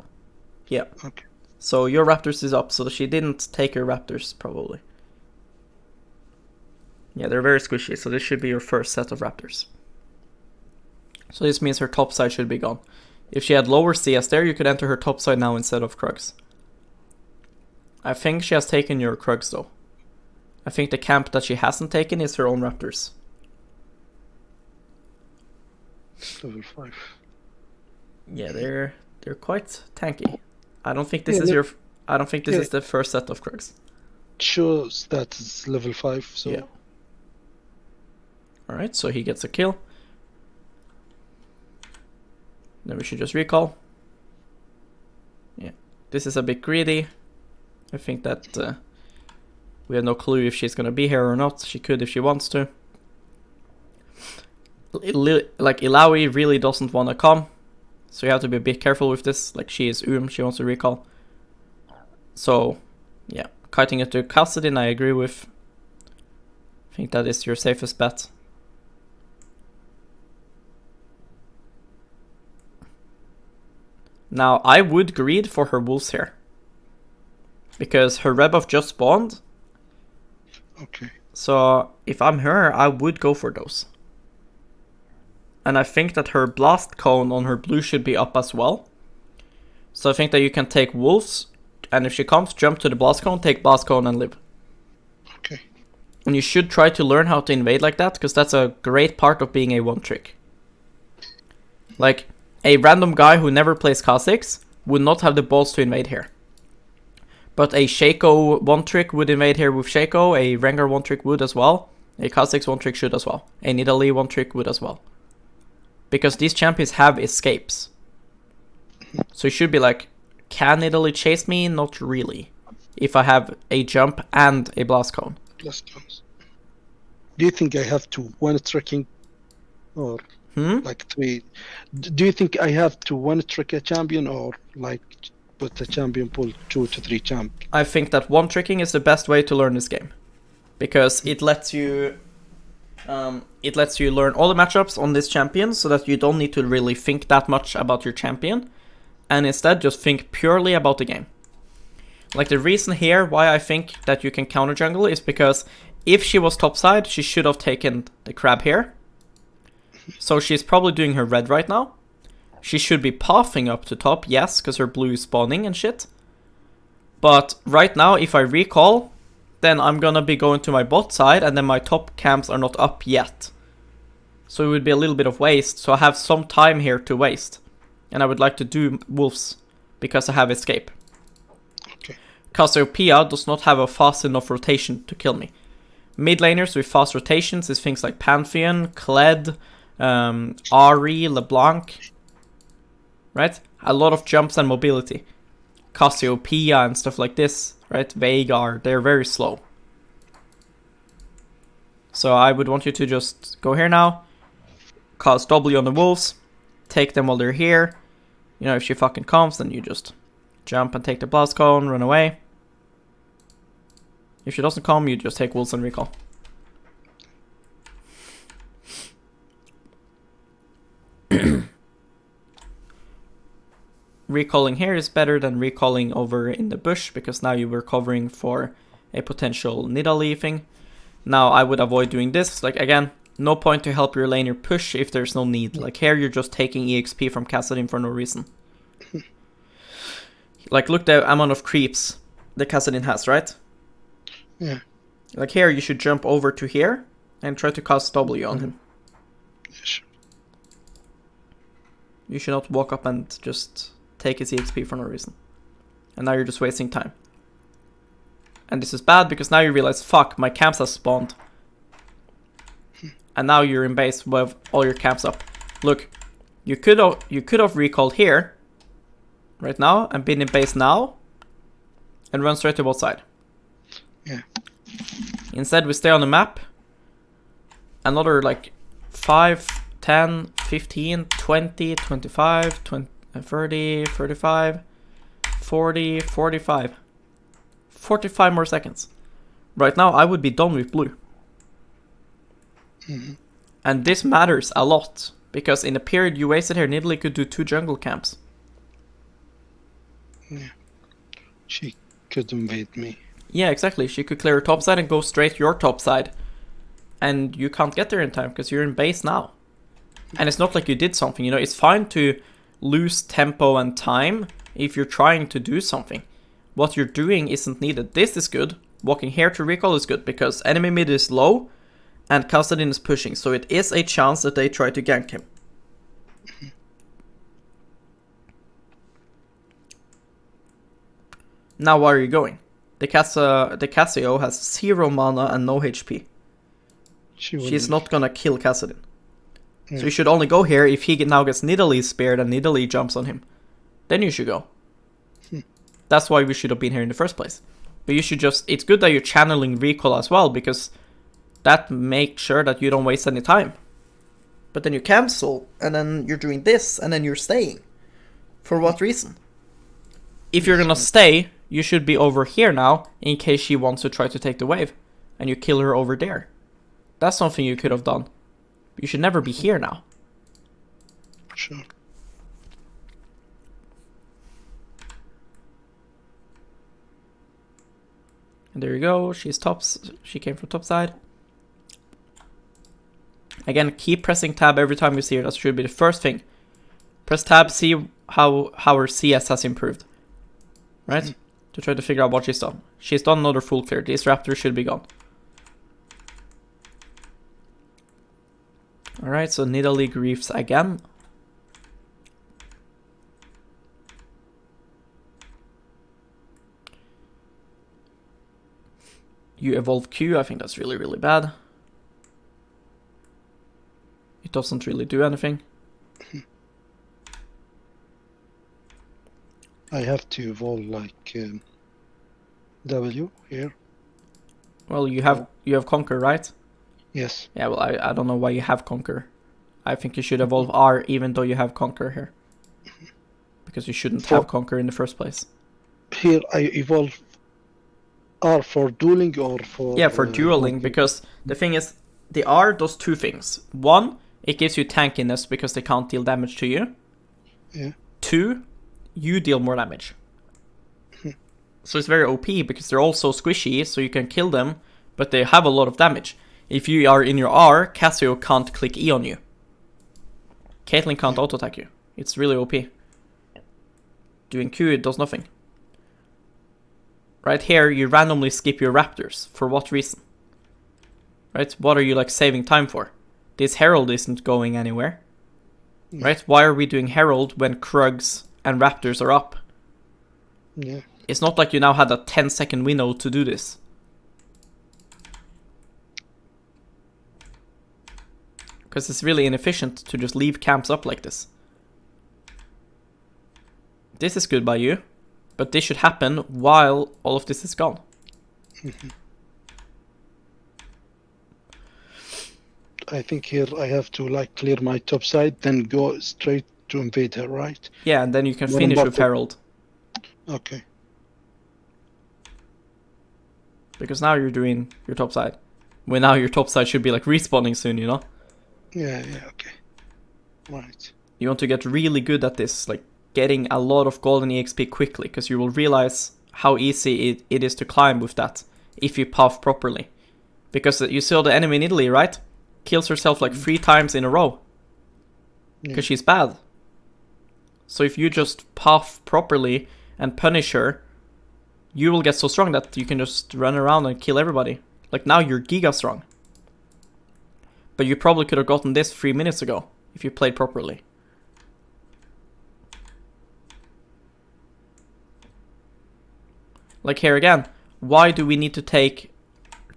Yeah. Okay. So your Raptors is up, so she didn't take your Raptors, probably. Yeah, they're very squishy, so this should be your first set of Raptors. So this means her top side should be gone. If she had lower CS there, you could enter her top side now instead of Krugs. I think she has taken your Krugs though. I think the camp that she hasn't taken is her own Raptors. Level 5. Yeah, they're quite tanky. I don't think this is your. I don't think this is the first set of Krugs. Shows that it's level 5. So. Yeah. All right, so he gets a kill. Then we should just recall. Yeah, this is a bit greedy. I think that we have no clue if she's gonna be here or not. She could if she wants to. Like Illaoi really doesn't want to come, so you have to be a bit careful with this. Like she is she wants to recall. So yeah, kiting it to Kassadin I agree with. I think that is your safest bet. Now, I would greed for her wolves here. Because her rebuff just spawned. Okay. So, if I'm her, I would go for those. And I think that her blast cone on her blue should be up as well. So I think that you can take wolves, and if she comes, jump to the blast cone, take blast cone and live. Okay. And you should try to learn how to invade like that, because that's a great part of being a one trick. Like, a random guy who never plays Kha'Zix would not have the balls to invade here. But a Shaco one trick would invade here with Shaco, a Rengar one trick would as well, a Kha'Zix one trick should as well, a Nidalee one trick would as well. Because these champions have escapes. So you should be like, can Nidalee chase me? Not really. If I have a jump and a blast cone. Blast cones. Do you think I have to one tricking or like 3? Do you think I have to one trick a champion or like put the champion pool 2 to 3 champ? I think that one tricking is the best way to learn this game, because it lets you learn all the matchups on this champion, so that you don't need to really think that much about your champion, and instead just think purely about the game. Like the reason here why I think that you can counter jungle is because if she was topside, she should have taken the crab here. So she's probably doing her red right now. She should be pathing up to top, yes, because her blue is spawning and shit. But right now, if I recall, then I'm gonna be going to my bot side, and then my top camps are not up yet. So it would be a little bit of waste, so I have some time here to waste. And I would like to do wolves, because I have escape. Okay. Cassiopeia does not have a fast enough rotation to kill me. Mid laners with fast rotations is things like Pantheon, Kled, Ahri, LeBlanc. Right? A lot of jumps and mobility. Cassiopeia and stuff like this, right? Veigar, they're very slow. So I would want you to just go here now, cast W on the wolves, take them while they're here. You know, if she fucking comes, then you just jump and take the blast cone, run away. If she doesn't come, you just take wolves and recall. Recalling here is better than recalling over in the bush, because now you were covering for a potential Nidalee thing. Now I would avoid doing this. Like, again, no point to help your laner push if there's no need. Like here you're just taking EXP from Kassadin for no reason. Like look the amount of creeps the Kassadin has, right? Yeah. Like here you should jump over to here and try to cast W on him. Yes. You should not walk up and just take his EXP for no reason. And now you're just wasting time. And this is bad because now you realize, fuck, my camps have spawned. And now you're in base with all your camps up. Look, you could have recalled here, right now, and been in base now, and run straight to both side. Yeah. Instead, we stay on the map. Another like 5, 10, 15, 20, 25, 20, 30, 35, 40, 45. 45 more seconds. Right now, I would be done with blue. Mm-hmm. And this matters a lot, because in the period you wasted here, Nidalee could do 2 jungle camps. Yeah. She could invade me. Yeah, exactly. She could clear her top side and go straight your top side. And you can't get there in time, because you're in base now. And it's not like you did something, you know, it's fine to lose tempo and time if you're trying to do something. What you're doing isn't needed. This is good. Walking here to recall is good, because enemy mid is low, and Kassadin is pushing, so it is a chance that they try to gank him. Now where are you going? The Cassio has 0 mana and no HP. She's not gonna kill Kassadin. Yeah. So you should only go here if he now gets Nidalee spared and Nidalee jumps on him. Then you should go. That's why we should have been here in the first place. But you should just... It's good that you're channeling recall as well, because that makes sure that you don't waste any time. But then you cancel, and then you're doing this, and then you're staying. For what reason? If you're gonna stay, you should be over here now, in case she wants to try to take the wave. And you kill her over there. That's something you could have done. You should never be here now. Sure. And there you go, she's tops. She came from top side. Again, keep pressing tab every time you see her. That should be the first thing. Press tab, see how her CS has improved. Right? To try to figure out what she's done. She's done another full clear. These raptors should be gone. Alright, so Nidalee griefs again. You evolve Q, I think that's really, really bad. It doesn't really do anything. I have to evolve like W here. Well, you have Conquer, right? Yes. Yeah, well, I don't know why you have Conquer. I think you should evolve R even though you have Conquer here. Because you shouldn't have Conquer in the first place. Here I evolve R for dueling or for... Yeah, for dueling, because the thing is, the R does 2 things. 1, it gives you tankiness because they can't deal damage to you. Yeah. 2, you deal more damage. So it's very OP because they're all so squishy, so you can kill them, but they have a lot of damage. If you are in your R, Cassio can't click E on you. Caitlyn can't auto-attack you. It's really OP. Doing Q, it does nothing. Right here, you randomly skip your Raptors. For what reason? Right? What are you like saving time for? This Herald isn't going anywhere. Yeah. Right? Why are we doing Herald when Krugs and Raptors are up? Yeah. It's not like you now had a 10-second window to do this. Because it's really inefficient to just leave camps up like this. This is good by you, but this should happen while all of this is gone. I think here I have to like clear my top side, then go straight to invade her, right? Yeah, and then you can What finish about with the- Herald. Okay. Because now you're doing your top side. Well, now your top side should be like respawning soon, you know? Yeah, okay. Right. You want to get really good at this, like getting a lot of golden EXP quickly, because you will realize how easy it is to climb with that if you path properly. Because you saw the enemy in Italy, right? Kills herself like 3 times in a row. Because she's bad. So if you just path properly and punish her, you will get so strong that you can just run around and kill everybody. Like now you're giga strong. But you probably could have gotten this 3 minutes ago if you played properly. Like here again, why do we need to take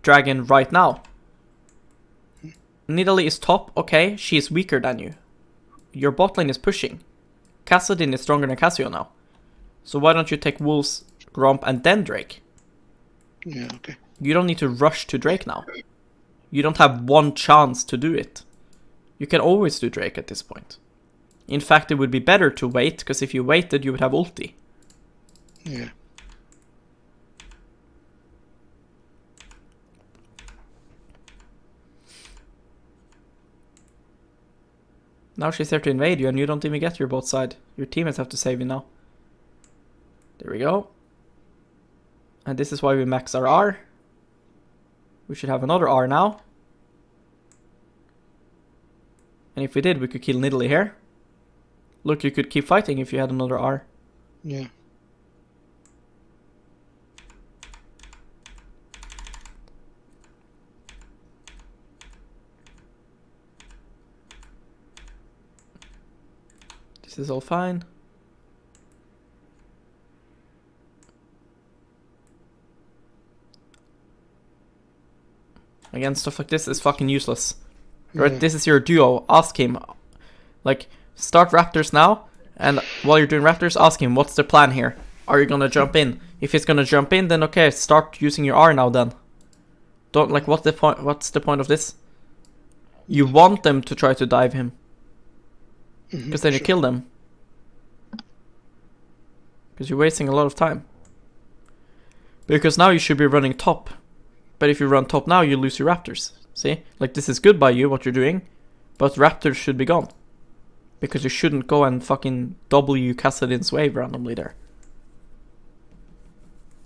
Dragon right now? Nidalee is top, okay, she is weaker than you. Your bot lane is pushing. Kassadin is stronger than Cassio now. So why don't you take Wolves, Gromp, and then Drake? Yeah, okay. You don't need to rush to Drake now. You don't have one chance to do it. You can always do Drake at this point. In fact, it would be better to wait, because if you waited, you would have ulti. Yeah. Now she's here to invade you, and you don't even get your bot side. Your teammates have to save you now. There we go. And this is why we max our R. We should have another R now. And if we did, we could kill Nidalee here. Look, you could keep fighting if you had another R. Yeah. This is all fine. Again, stuff like this is fucking useless. Right, Yeah. this is your duo. Ask him. Like, start Raptors now, and while you're doing Raptors, ask him, what's the plan here? Are you gonna jump in? If he's gonna jump in, then okay, start using your R now then. Don't, like, what's the point of this? You want them to try to dive him. Because then you kill them. Because you're wasting a lot of time. Because now you should be running top. But if you run top now, you lose your Raptors. See? Like, this is good by you, what you're doing. But Raptors should be gone. Because you shouldn't go and fucking W Kassadin's wave randomly there.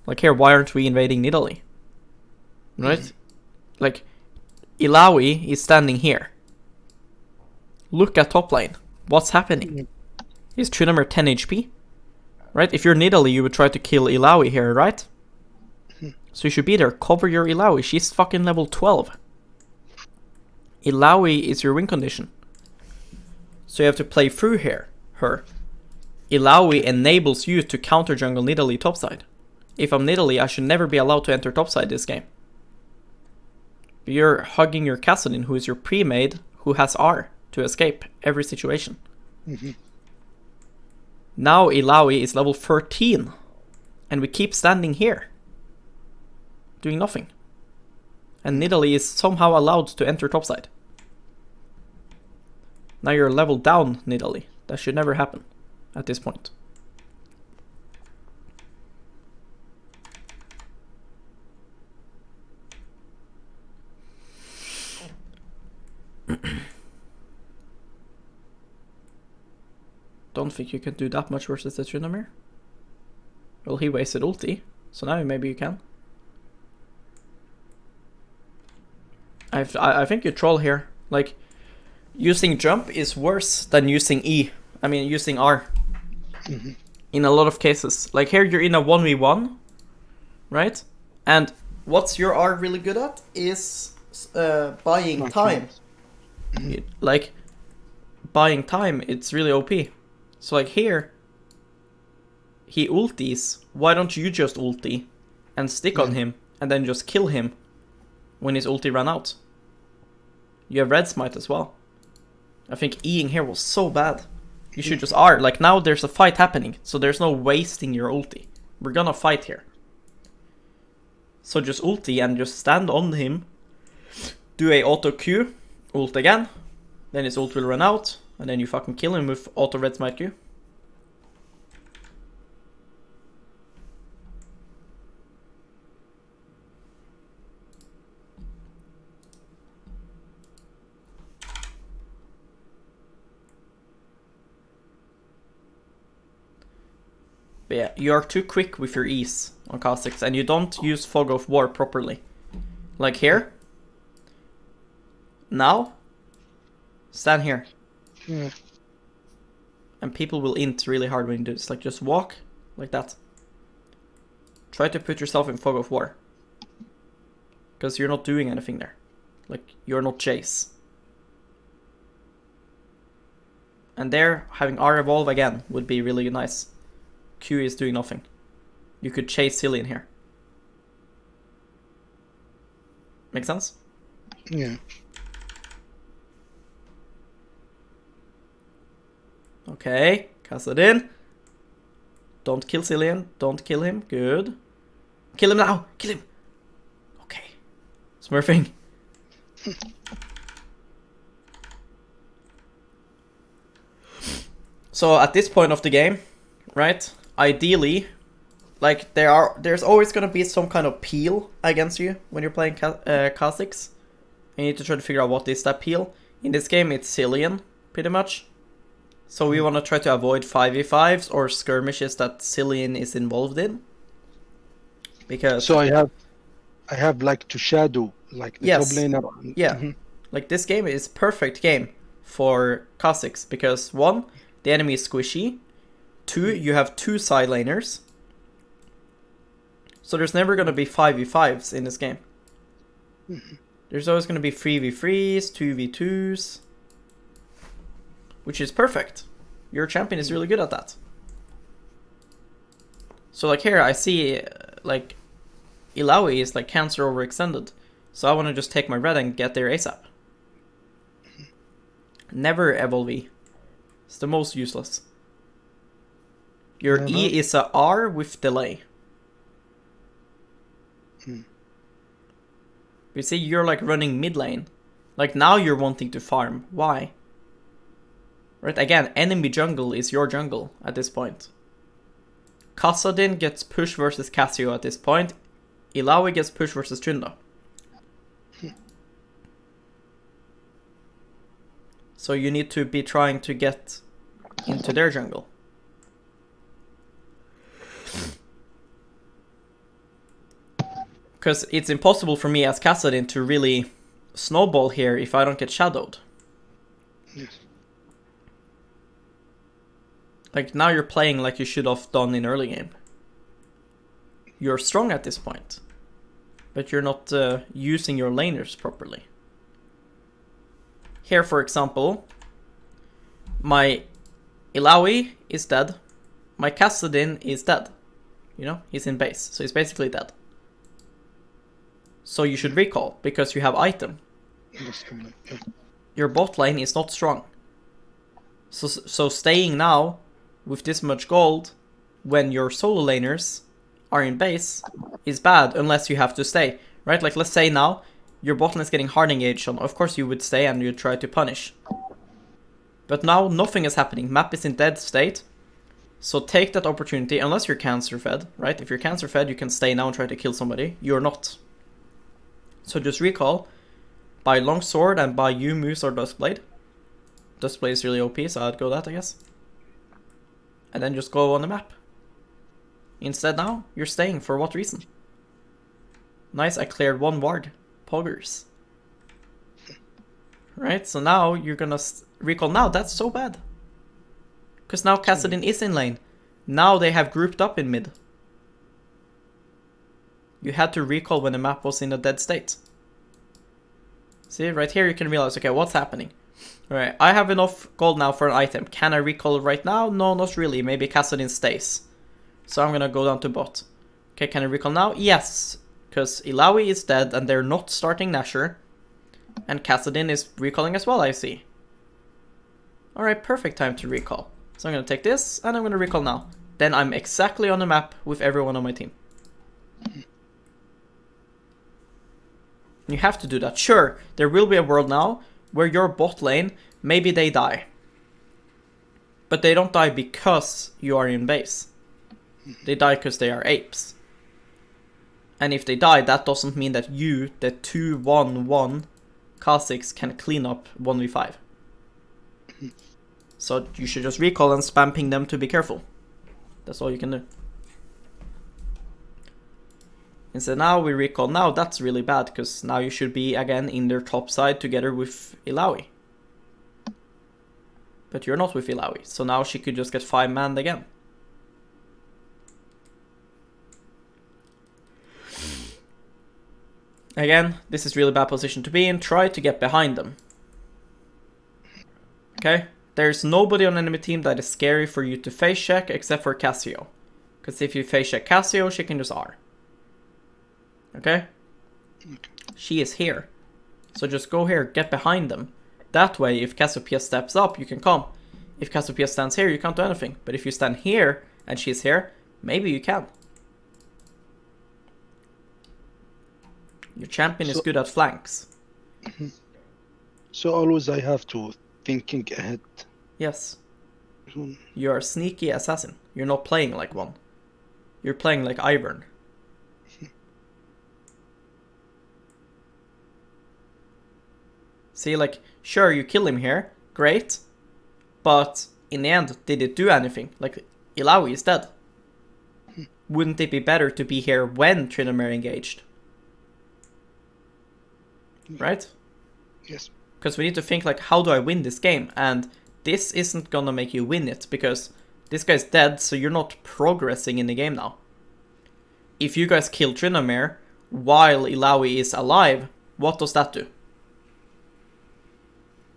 Like here, why aren't we invading Nidalee? Right? Like, Illaoi is standing here. Look at top lane. What's happening? Is Tryndamere 10 HP? Right? If you're Nidalee, you would try to kill Illaoi here, right? So you should be there. Cover your Illaoi. She's fucking level 12. Illaoi is your win condition. So you have to play through her. Illaoi enables you to counter jungle Nidalee topside. If I'm Nidalee, I should never be allowed to enter topside this game. You're hugging your Kassadin, who is your pre-made, who has R to escape every situation. Now Illaoi is level 13. And we keep standing here. Doing nothing. And Nidalee is somehow allowed to enter topside. Now you're level down, Nidalee. That should never happen at this point. Don't think you can do that much versus the Tryndamere. Well, he wasted ulti, so now maybe you can. I think you troll here. Like, using jump is worse than using E. I mean, using R. In a lot of cases. Like here, you're in a 1v1, right? And what's your R really good at is buying time. Like, buying time, it's really OP. So like here, he ultis. Why don't you just ulti and stick on him and then just kill him when his ulti ran out? You have red smite as well. I think E-ing here was so bad. You should just R. Like now there's a fight happening, so there's no wasting your ulti. We're gonna fight here. So just ulti and just stand on him. Do a auto Q, ult again. Then his ult will run out, and then you fucking kill him with auto red smite Q. But yeah, you are too quick with your E's on Kha'Zix, and you don't use Fog of War properly. Like here. Now. Stand here. Yeah. And people will int really hard when you do this. Like, just walk like that. Try to put yourself in Fog of War. Because you're not doing anything there. Like, you're not Chase. And there, having R evolve again would be really nice. Q is doing nothing. You could chase Cillian here. Make sense? Yeah. Okay, Kassadin. Don't kill Cillian. Don't kill him. Good. Kill him now. Kill him. Okay. Smurfing. So at this point of the game, right? Ideally, like there's always gonna be some kind of peel against you when you're playing Kha'Zix. You need to try to figure out what is that peel. In this game, it's Cillian, pretty much. So we want to try to avoid 5v5s or skirmishes that Cillian is involved in. Because so I have like to shadow like the top laner. Yeah. Like this game is perfect game for Kha'Zix because 1, the enemy is squishy. 2, you have 2 side laners. So there's never going to be 5v5s in this game. There's always going to be 3v3s, 2v2s. Which is perfect. Your champion is really good at that. So like here I see like Illaoi is like cancer overextended. So I want to just take my red and get there ASAP. Never evolve E. It's the most useless. Your E is a R with delay. You see, you're like running mid lane. Like now you're wanting to farm. Why? Right, again, enemy jungle is your jungle at this point. Kassadin gets push versus Cassio at this point. Illaoi gets push versus Trunda. So you need to be trying to get into their jungle. Because it's impossible for me as Kassadin to really snowball here if I don't get shadowed. Yes. Like now you're playing like you should have done in early game. You're strong at this point. But you're not using your laners properly. Here for example, my Illaoi is dead. My Kassadin is dead. You know, he's in base, so he's basically dead. So you should recall, because you have item. Your bot lane is not strong. So staying now with this much gold when your solo laners are in base is bad unless you have to stay, right? Like let's say now your bot lane is getting hard engaged on. Of course you would stay and you try to punish. But now nothing is happening. Map is in dead state. So take that opportunity unless you're cancer fed, right? If you're cancer fed you can stay now and try to kill somebody. You're not. So just recall, buy Longsword and buy Moose or Duskblade. Duskblade is really OP, so I'd go that, I guess. And then just go on the map. Instead now, you're staying. For what reason? Nice, I cleared 1 ward. Poggers. Right? So now you're gonna recall now. That's so bad. Because now Kassadin is in lane. Now they have grouped up in mid. You had to recall when the map was in a dead state. See, right here you can realize, okay, what's happening? Alright, I have enough gold now for an item. Can I recall it right now? No, not really. Maybe Kassadin stays. So I'm gonna go down to bot. Okay, can I recall now? Yes. Because Illaoi is dead and they're not starting Nashor. And Kassadin is recalling as well, I see. Alright, perfect time to recall. So I'm gonna take this and I'm gonna recall now. Then I'm exactly on the map with everyone on my team. You have to do that. Sure, there will be a world now where your bot lane, maybe they die. But they don't die because you are in base. They die because they are apes. And if they die, that doesn't mean that you, the 2-1-1 Kha'Zix, can clean up 1v5. So you should just recall and spam ping them to be careful. That's all you can do. Instead now we recall. Now that's really bad, because now you should be again in their top side together with Illaoi. But you're not with Illaoi, so now she could just get 5-manned again. Again, this is really bad position to be in. Try to get behind them. Okay? There's nobody on enemy team that is scary for you to face check except for Cassio. Because if you face check Cassio, she can just R. Okay? She is here. So just go here, get behind them. That way, if Cassiopeia steps up, you can come. If Cassiopeia stands here, you can't do anything. But if you stand here, and she's here, maybe you can. Your champion is good at flanks. So always I have to thinking ahead. Yes. You are a sneaky assassin. You're not playing like one. You're playing like Ivern. See, like, sure, you kill him here, great, but in the end, did it do anything? Like, Illaoi is dead. Wouldn't it be better to be here when Tryndamere engaged? Right? Yes. Because we need to think, like, how do I win this game? And this isn't gonna make you win it, because this guy's dead, so you're not progressing in the game now. If you guys kill Tryndamere while Illaoi is alive, what does that do?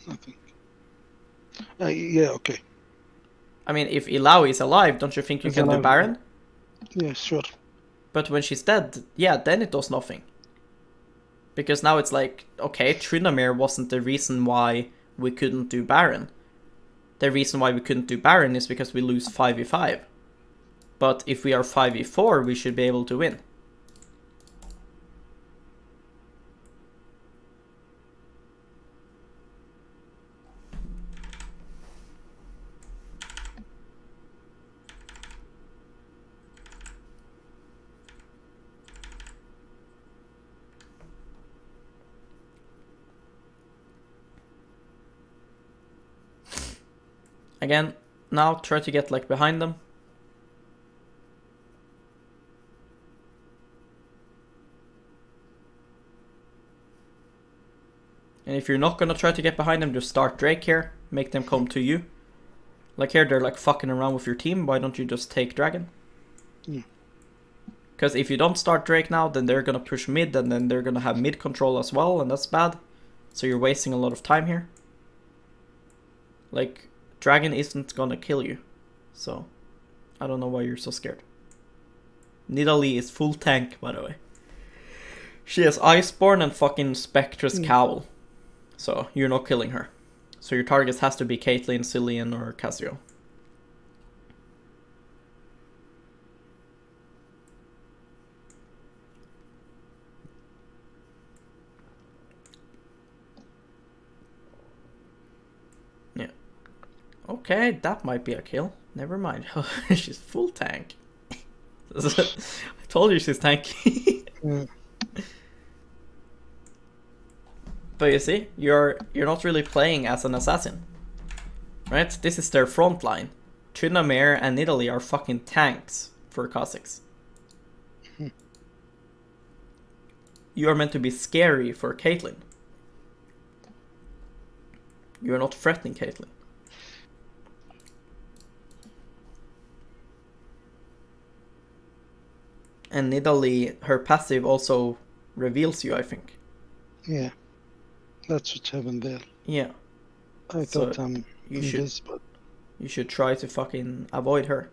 Nothing. Yeah, okay. I mean, if Illaoi is alive, don't you think you can do Baron? Yeah, sure. But when she's dead, yeah, then it does nothing. Because now it's like, okay, Tryndamere wasn't the reason why we couldn't do Baron. The reason why we couldn't do Baron is because we lose 5v5. But if we are 5v4, we should be able to win. Again, now try to get like behind them. And if you're not gonna try to get behind them, just start Drake here. Make them come to you. Like here, they're like fucking around with your team. Why don't you just take Dragon? Because if you don't start Drake now, then they're gonna push mid, and then they're gonna have mid control as well, and that's bad. So you're wasting a lot of time here. Like, Dragon isn't gonna kill you. So, I don't know why you're so scared. Nidalee is full tank, by the way. She has Iceborne and fucking Spectre's Cowl. So, you're not killing her. So your targets has to be Caitlyn, Cillian, or Cassio. Yeah. Okay, that might be a kill. Never mind. She's full tank. I told you she's tanky. But you see, you're not really playing as an assassin. Right? This is their front line. Tryndamere and Nidalee are fucking tanks for Kha'Zix. You are meant to be scary for Caitlyn. You're not threatening Caitlyn. And Nidalee, her passive also reveals you, I think. Yeah, that's what happened there. Yeah. I thought I'm but you should try to fucking avoid her.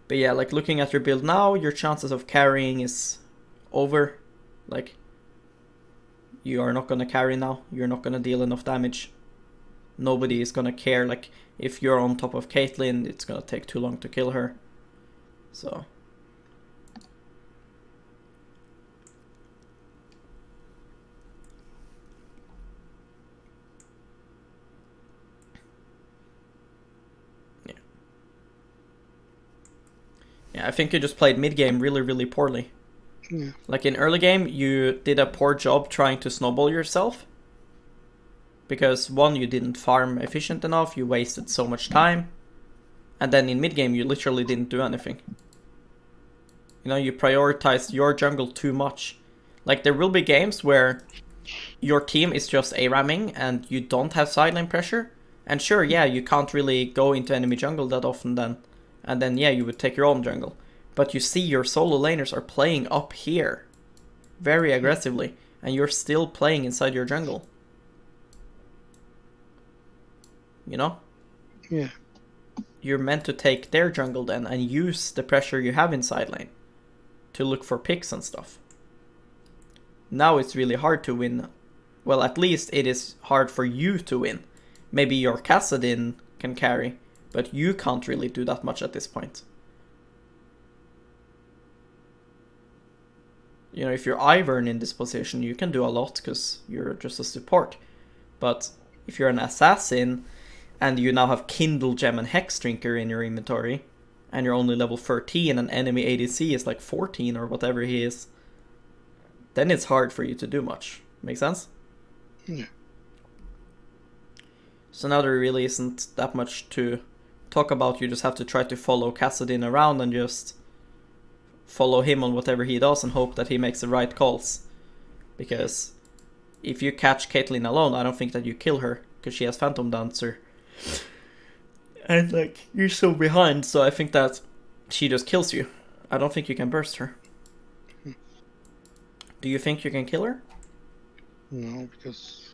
But yeah, like looking at your build now, your chances of carrying is over. Like, you are not gonna carry now. You're not gonna deal enough damage. Nobody is gonna care. Like, if you're on top of Caitlyn, it's gonna take too long to kill her. So. Yeah, I think you just played mid-game really, really poorly. Yeah. Like in early game, you did a poor job trying to snowball yourself. Because one, you didn't farm efficient enough, you wasted so much time. And then in mid-game, you literally didn't do anything. You know, you prioritized your jungle too much. Like, there will be games where your team is just A-ramming and you don't have sideline pressure. And sure, yeah, you can't really go into enemy jungle that often then. And then, yeah, you would take your own jungle. But you see your solo laners are playing up here. Very aggressively. And you're still playing inside your jungle. You know? Yeah. You're meant to take their jungle then and use the pressure you have in side lane to look for picks and stuff. Now it's really hard to win. Well, at least it is hard for you to win. Maybe your Kassadin can carry, but you can't really do that much at this point. You know, if you're Ivern in this position, you can do a lot because you're just a support. But if you're an assassin and you now have Kindle Gem and Hexdrinker in your inventory, and you're only level 13 and enemy ADC is like 14 or whatever he is, then it's hard for you to do much. Make sense? Yeah. So now there really isn't that much to talk about. You just have to try to follow Kassadin around and just follow him on whatever he does and hope that he makes the right calls. Because if you catch Caitlyn alone, I don't think that you kill her, because she has Phantom Dancer. And like, you're so behind, so I think that she just kills you. I don't think you can burst her. Do you think you can kill her? No, because...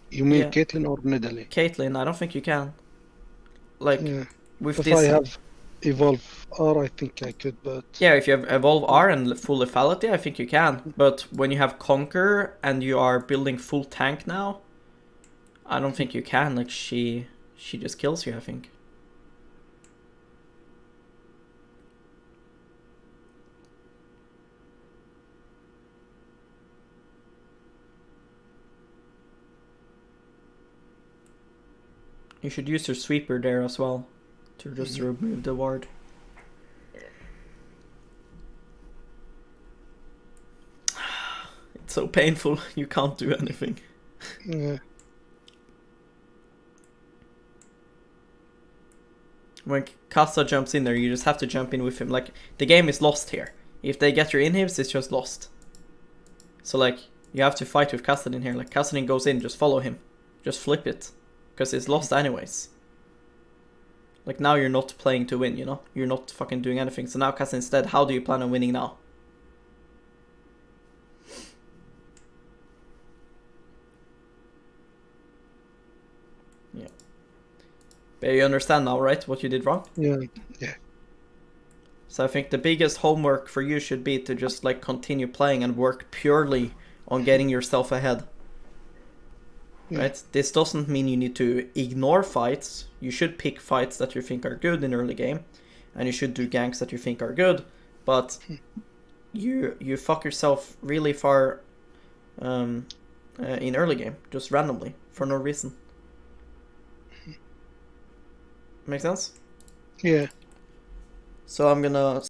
You mean Yeah. Caitlyn or Nidalee? Caitlyn, I don't think you can. Like, Yeah. with If this... I have Evolve R, I think I could, but... Yeah, if you have Evolve R and full lethality, I think you can. But when you have Conquer and you are building full tank now, I don't think you can. Like, she just kills you, I think. You should use your sweeper there as well to just remove the ward. It's so painful, you can't do anything. Yeah. When Kassa jumps in there, you just have to jump in with him. Like, the game is lost here. If they get your inhibs, it's just lost. So, like, you have to fight with Kassadin here. Like, Kassadin goes in, just follow him. Just flip it. Because it's lost anyways. Like, now you're not playing to win, you know? You're not fucking doing anything. So now, Kassadin, instead, how do you plan on winning now? Yeah. But you understand now, right? What you did wrong? Yeah. Yeah. So I think the biggest homework for you should be to just, like, continue playing and work purely on getting yourself ahead. Yeah. Right? This doesn't mean you need to ignore fights. You should pick fights that you think are good in early game, and you should do ganks that you think are good. But you fuck yourself really far in early game, just randomly, for no reason. Make sense? Yeah. So I'm gonna